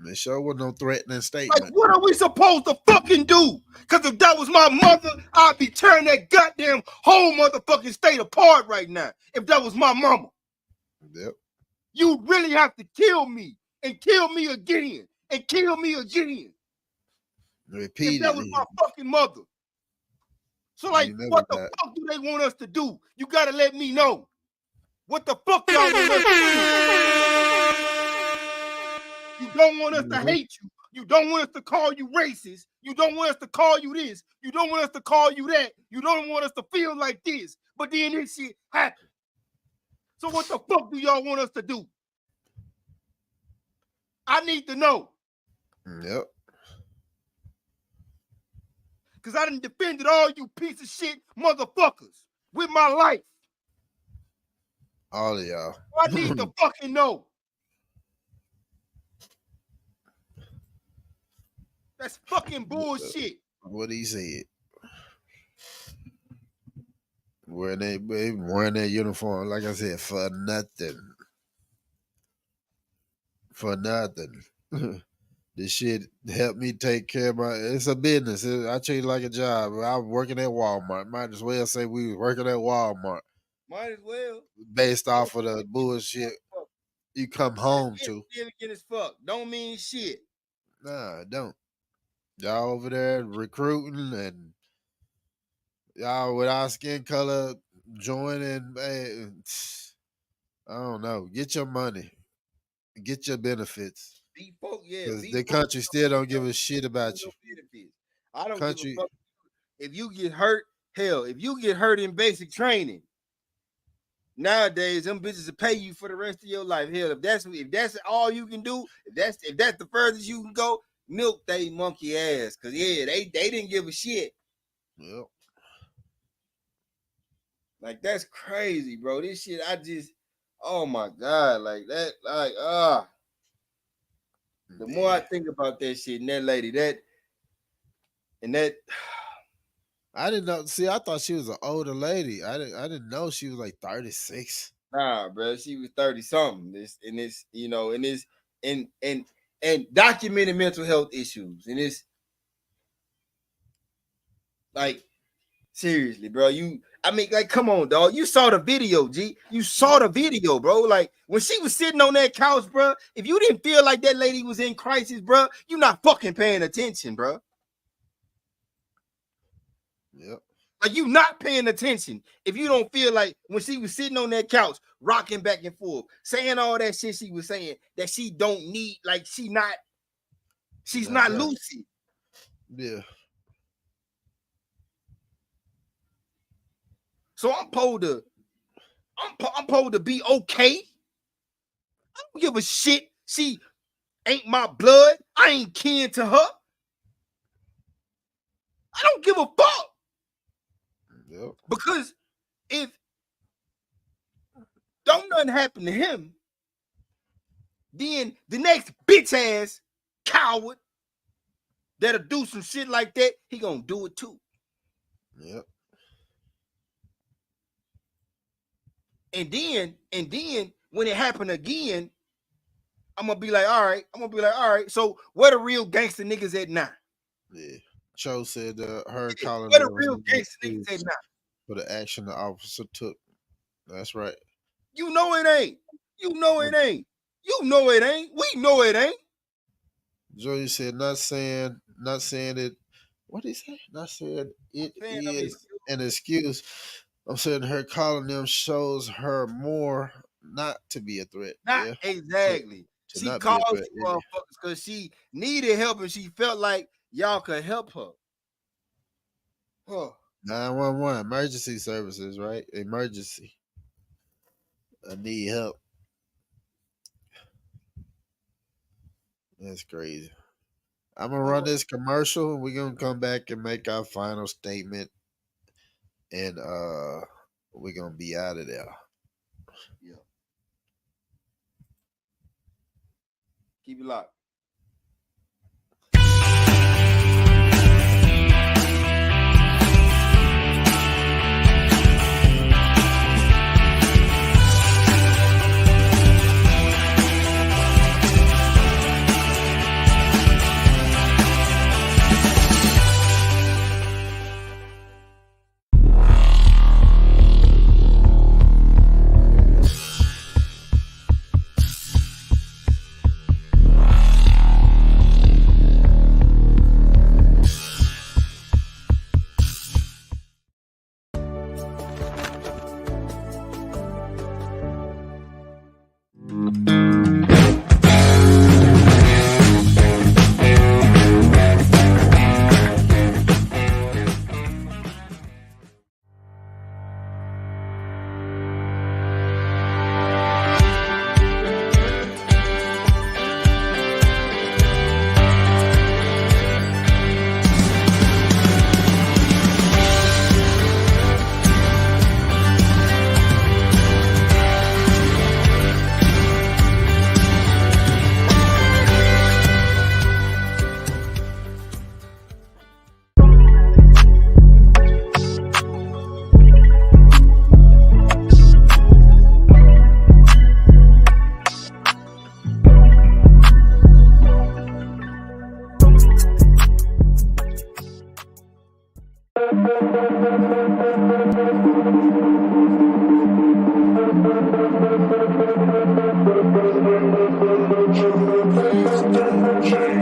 There sure was no threatening statement. Like, what are we supposed to fucking do? Because if that was my mother, I'd be tearing that goddamn whole motherfucking state apart right now. If that was my mama. Yep. You really have to kill me and kill me again and kill me again. Repeatedly. If that was my fucking mother. So, like, what the fuck do they want us to do? You gotta let me know. What the fuck y'all want us to do? You don't want us to hate you. You don't want us to call you racist. You don't want us to call you this. You don't want us to call you that. You don't want us to feel like this. But then this shit happened. So what the fuck do y'all want us to do? I need to know. Yep. Because I done defended all you piece of shit motherfuckers with my life. All of y'all. I need to fucking know. That's fucking bullshit. What he said. Wearing that uniform, like I said, for nothing. For nothing. This shit helped me take care of it's a business. I treat it like a job. I was working at Walmart. Might as well say we was working at Walmart. Might as well. Based off of the bullshit you come home to. Again as fuck. Don't mean shit. Nah, don't. Y'all over there recruiting and y'all with our skin color joining. I don't know. Get your money. Get your benefits. Because the country still don't give a shit about you. I don't give a fuck. If you get hurt, hell, if you get hurt in basic training, nowadays them bitches will pay you for the rest of your life. Hell, if that's all you can do, if that's the furthest you can go, milk they monkey ass. Cause they didn't give a shit. Yep. Like, that's crazy, bro. This shit, oh my God, like that, the more I think about that shit and that lady, I didn't know. See, I thought she was an older lady. I didn't know she was like 36. Nah, bro, she was 30 something. And documented mental health issues, and it's like, seriously, bro. Like, come on, dog. You saw the video, G. You saw the video, bro. Like, when she was sitting on that couch, bro, if you didn't feel like that lady was in crisis, bro, you're not fucking paying attention, bro. Yep. Like, you not paying attention if you don't feel like when she was sitting on that couch, rocking back and forth, saying all that shit she was saying, that she don't need, like, she's not lucid. Yeah. So I'm supposed to be okay. I don't give a shit. She ain't my blood. I ain't kin to her. I don't give a fuck. Yep. Because if don't nothing happen to him, then the next bitch ass coward that'll do some shit like that, he gonna do it too. Yep. And then when it happened again, I'm gonna be like, all right. So where the real gangster niggas at now? Yeah. Cho said her calling where the real gangster niggas at now? For the action the officer took. That's right. You know it ain't. You know it ain't. We know it ain't. Joey said, not saying it. What did he say? Not saying it is an excuse. I'm saying her calling them shows her more not to be a threat. Not exactly. She called you motherfuckers because she needed help and she felt like y'all could help her. Huh. 911, emergency services, right? Emergency. I need help. That's crazy. I'm going to run this commercial and we're going to come back and make our final statement. And we're going to be out of there. Yeah. Keep it locked. Change.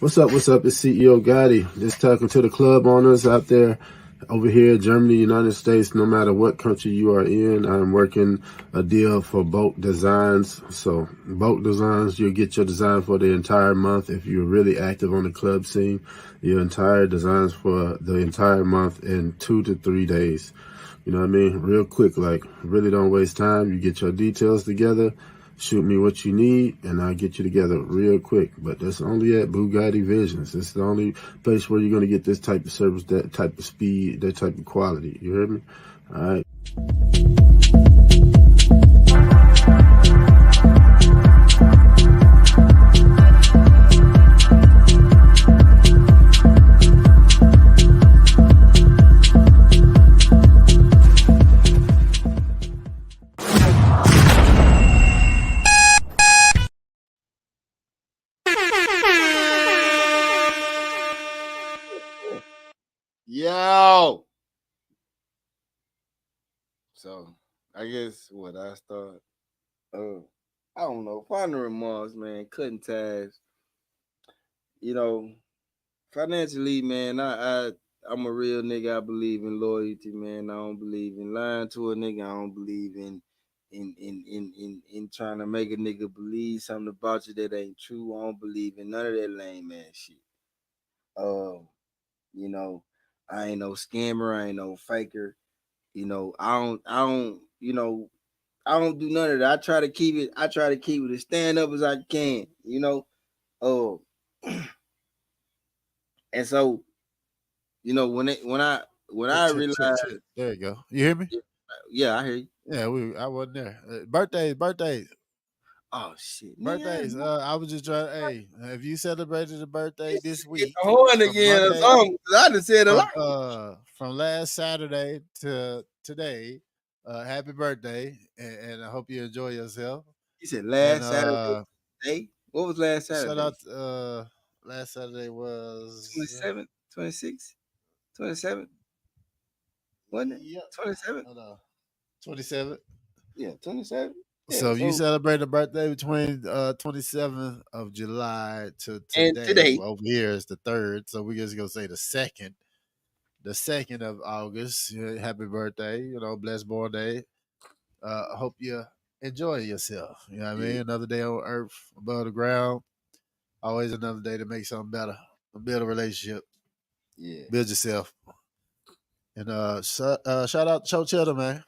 What's up? What's up? It's CEO Gatti. Just talking to the club owners out there over here, Germany, United States, no matter what country you are in. I'm working a deal for boat designs. So boat designs, you'll get your design for the entire month. If you're really active on the club scene, your entire designs for the entire month in 2 to 3 days. You know what I mean? Real quick, like really don't waste time. You get your details together, shoot me what you need, and I'll get you together real quick. But that's only at Bugatti Visions. It's the only place where you're going to get this type of service, that type of speed, that type of quality. You heard me? All right. Yo. So I guess what I start. I don't know. Final remarks, man. Cutting ties. You know, financially, man. I'm a real nigga. I believe in loyalty, man. I don't believe in lying to a nigga. I don't believe in trying to make a nigga believe something about you that ain't true. I don't believe in none of that lame ass shit. You know, I ain't no scammer. I ain't no faker. You know, I don't do none of that. I try to keep it as stand up as I can, you know. And so, you know, when I realized, There you go. You hear me? yeah, I hear you. Yeah, I wasn't there. Birthdays. Oh shit, Birthdays. nigga. I was just trying. Hey, have you celebrated a birthday this Get week? the horn From again or Monday, something. I done said a lot. from last Saturday to today. Happy birthday, and I hope you enjoy yourself. You said And last Saturday. Hey, what was last shout Saturday? out. Last Saturday was 27th, 26th, 27th. Wasn't it? yep. 27th? 27th. Yeah, 27th. Yeah, So you celebrate a birthday between 27th of July to and today. today. Over here is the 3rd, so we just gonna say the 2nd. The 2nd of August. Happy birthday! You know, blessed born day. I hope you enjoy yourself. You know what I mean? Another day on earth, above the ground. Always another day to make something better. Build a relationship. Yeah. Build yourself. And shout out to Cho Cheddar, man.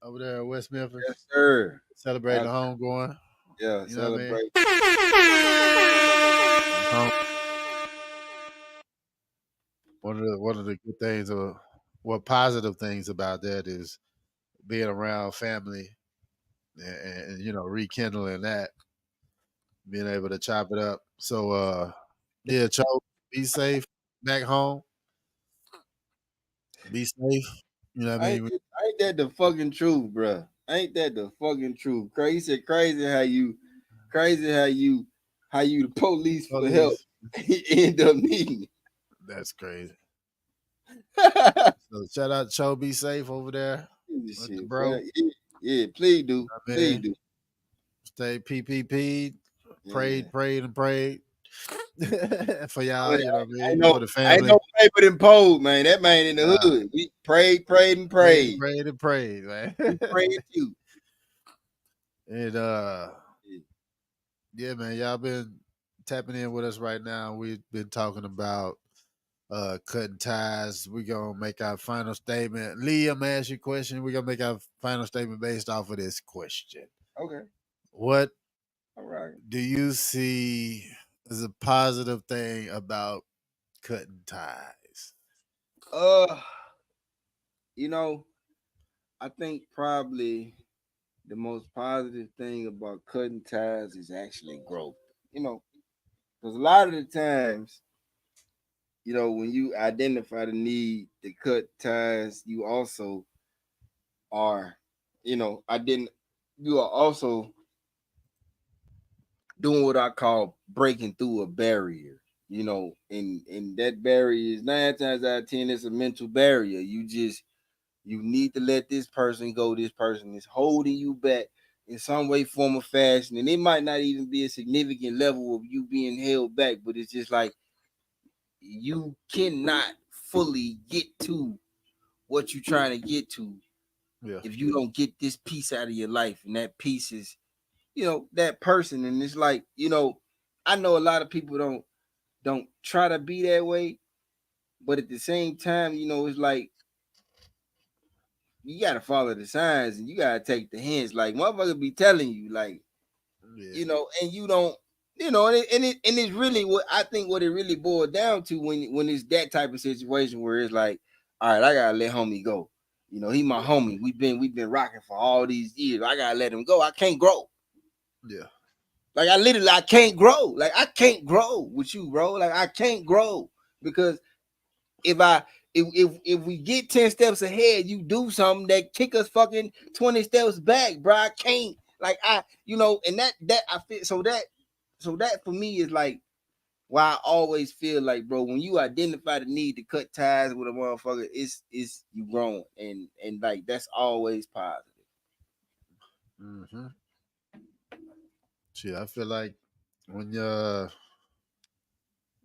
Over there in West Memphis. Yes, sir. Celebrating the homegoing. Yeah, You know what I mean? celebrate. One of the good things, or what positive things about that is being around family and you know, rekindling that, being able to chop it up. So yeah, Cho, be safe back home. Be safe. You know what I mean? Ain't that the fucking truth, bro? Ain't that the fucking truth? Crazy how you the police for help end up needing it. That's crazy. So shout out Cho, be safe over there. Shit, bro. Yeah, please do. Please do. Stay PPP. Prayed and prayed. For y'all, you know what I mean? For the family. Ain't no paper than pole, man. That man in the hood. We prayed, and prayed. Prayed, man. Prayed too. And yeah, man, y'all been tapping in with us right now. We've been talking about cutting ties. We're gonna make our final statement. Lee, I'm gonna ask you a question. We're gonna make our final statement based off of this question. Okay. What all right do you see as a positive thing about cutting ties? You know, I think probably the most positive thing about cutting ties is actually growth. You know, because a lot of the times, you know, when you identify the need to cut ties, you also are, you know, you are also doing what I call breaking through a barrier. You know, and that barrier is 9 times out of 10, it's a mental barrier. You need to let this person go. This person is holding you back in some way, form, or fashion. And it might not even be a significant level of you being held back, but it's just like you cannot fully get to what you're trying to get to if you don't get this piece out of your life. And that piece is, that person. And it's like, I know a lot of people don't try to be that way, but at the same time, it's like you gotta follow the signs and you gotta take the hints. Like motherfucker be telling you, like, and you don't, and it's really what I think what it really boiled down to when it's that type of situation where it's like, all right, I gotta let homie go. He my homie. We've been rocking for all these years. I gotta let him go. I can't grow. Yeah. Like I can't grow. Like I can't grow with you, bro. Like I can't grow because if we get 10 steps ahead, you do something that kick us fucking 20 steps back, bro. I can't. Like and that I feel so that for me is like why I always feel like, bro, when you identify the need to cut ties with a motherfucker, it's you growing and like that's always positive. Mm-hmm. Shit, I feel like when you,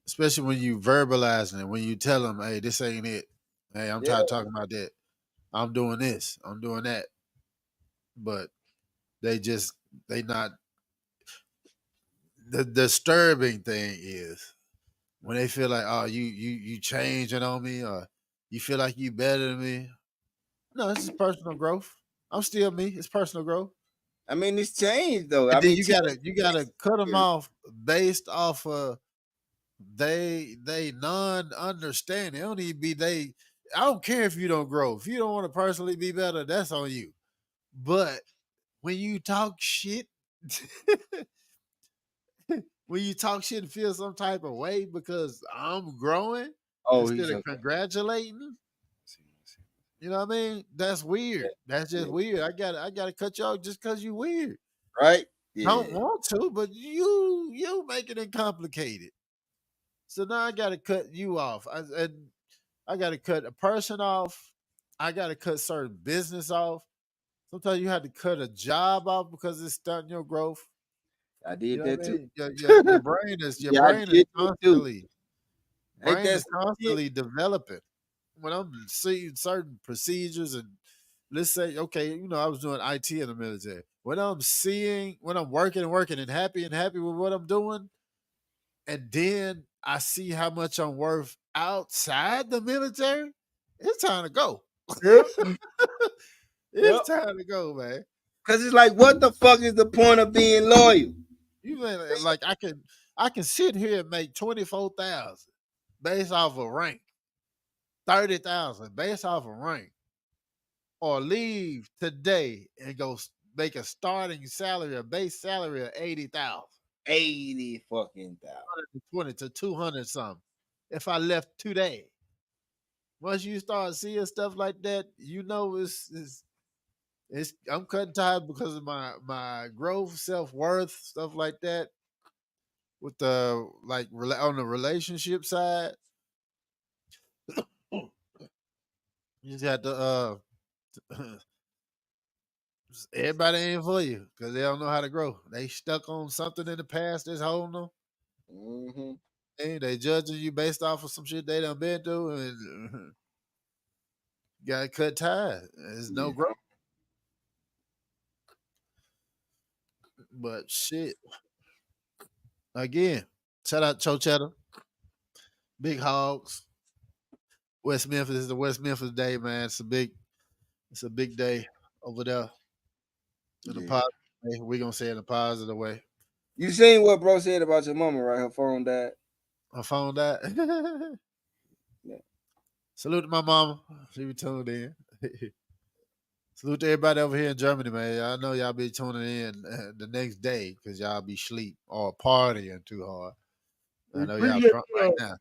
especially when you verbalizing it, when you tell them, "Hey, this ain't it. Hey, I'm tired of talking about that. I'm doing this. I'm doing that," but they not. The disturbing thing is when they feel like, "Oh, you changing on me," or you feel like you better than me. No, this is personal growth. I'm still me. It's personal growth. I mean, it's changed though. And I then mean, you gotta cut them off based off of they non-understanding. It don't even be they. I don't care if you don't grow. If you don't want to personally be better, that's on you. But when you talk shit, when you talk shit and feel some type of way because I'm growing instead of congratulating, you know what I mean? That's weird. That's just weird. I gotta cut you off just because you weird. Right? Yeah. Don't want to, but you making it complicated. So now I gotta cut you off. And I gotta cut a person off. I gotta cut certain business off. Sometimes you have to cut a job off because it's stunting your growth. I did You know that what I too. mean? Your brain is I did that too. Ain't that constantly developing. When I'm seeing certain procedures and let's say, okay, I was doing IT in the military. When I'm working and happy with what I'm doing, and then I see how much I'm worth outside the military, it's time to go. Yep. It's time to go, man. Cause it's like, what the fuck is the point of being loyal? You like I can sit here and make 24,000 based off of rank, 30,000 based off of rank, or leave today and go make a starting salary, a base salary of 80,000. 80 fucking thousand. 20 to 200 something. If I left today, once you start seeing stuff like that, it's I'm cutting ties because of my growth, self worth, stuff like that. With the on the relationship side, you just have to everybody ain't for you because they don't know how to grow. They stuck on something in the past that's holding them. Mm-hmm. And they judging you based off of some shit they done been through, and gotta cut ties. There's no growth. But shit, again, shout out Cho Cheddar, Big Hogs, West Memphis. Is the West Memphis day, man. It's a big day over there. In a positive way. We're gonna say it in a positive way. You seen what bro said about your mama, right? Her phone died. Her phone died. Yeah. Salute to my mama. She was tuned in. Salute to everybody over here in Germany, man. I know y'all be tuning in the next day because y'all be sleep or partying too hard. I know y'all drunk right now.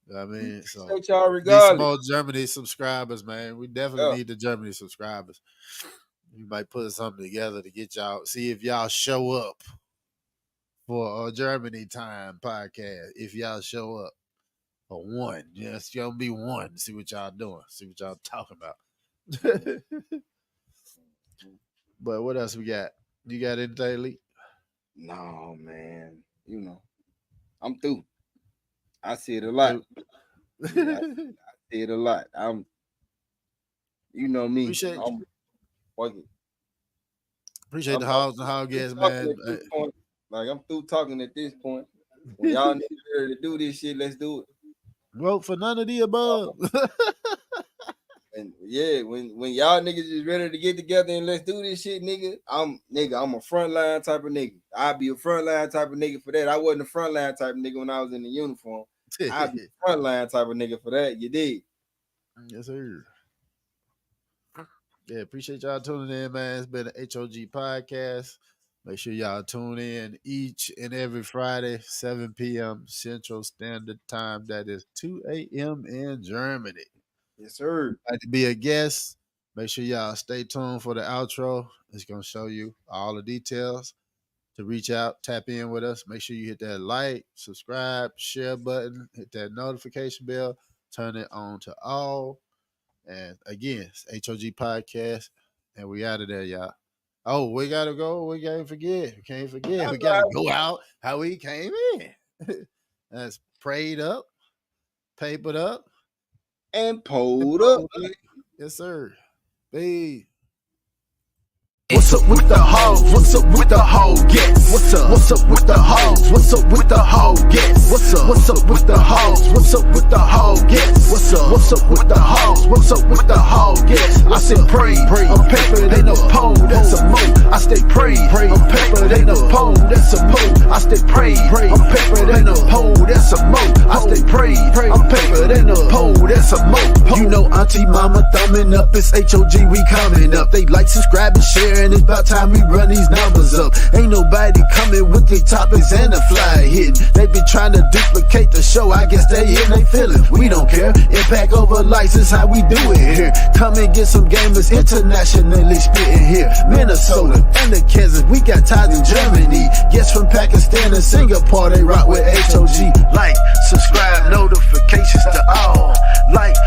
You know what I mean? So y'all need some regardless. more Germany subscribers, man. We definitely need the Germany subscribers. We might put something together to get y'all, see if y'all show up for a Germany time podcast. If y'all show up for one, yes, y'all be one. See what y'all doing. See what y'all talking about. But what else we got? You got anything, Lee? No, man. I'm through. I see it a lot. Yeah, I see it a lot. You know me. I'm working. Appreciate the hog guests, man. Like I'm through talking at this point. When y'all need to do this shit, let's do it. Vote for none of the above. And yeah, when y'all niggas is ready to get together and let's do this shit, nigga, I'm a frontline type of nigga. I'd be a frontline type of nigga for that. I wasn't a frontline type of nigga when I was in the uniform. I'd be a frontline type of nigga for that. You dig? Yes, sir. Yeah, appreciate y'all tuning in, man. It's been an H.O.G Podcast. Make sure y'all tune in each and every Friday, 7 p.m. Central Standard Time. That is 2 a.m. in Germany. Yes, sir. Like to be a guest, make sure y'all stay tuned for the outro. It's going to show you all the details. To reach out, tap in with us. Make sure you hit that like, subscribe, share button, hit that notification bell, turn it on to all. And again, it's H.O.G Podcast, and we out of there, y'all. Oh, we got to go. We can't forget. We can't forget. We got to go out how we came in. That's prayed up, papered up, and pulled up. Yes, sir. Peace. What's up with the hoes? What's up with the hoe guests? What's up? What's up with the hoes? What's up with the hoe guests? What's up? What's up with the hoes? What's up with the hoe guests? What's up? What's up with the hoes? What's up with the hoe guests? I said pray, I'm peppered, ain't no pole, that's a mo. I stay pray, I'm peppered, ain't no pole, that's a mo. I stay pray, I'm peppered, ain't no pole, that's a mo. I stay pray, I'm peppered, ain't no pole, that's a mo. You know auntie mama thumbing up, it's H.O.G, we coming up. They like, subscribe, and share. And it's about time we run these numbers up. Ain't nobody coming with the topics and the fly hitting. They been trying to duplicate the show. I guess they in they feeling. We don't care. Impact over likes is how we do it here. Come and get some gamers internationally spitting here. Minnesota and the Kansas. We got ties in Germany. Guests from Pakistan and Singapore. They rock with H.O.G. Like, subscribe, notifications to all. Like,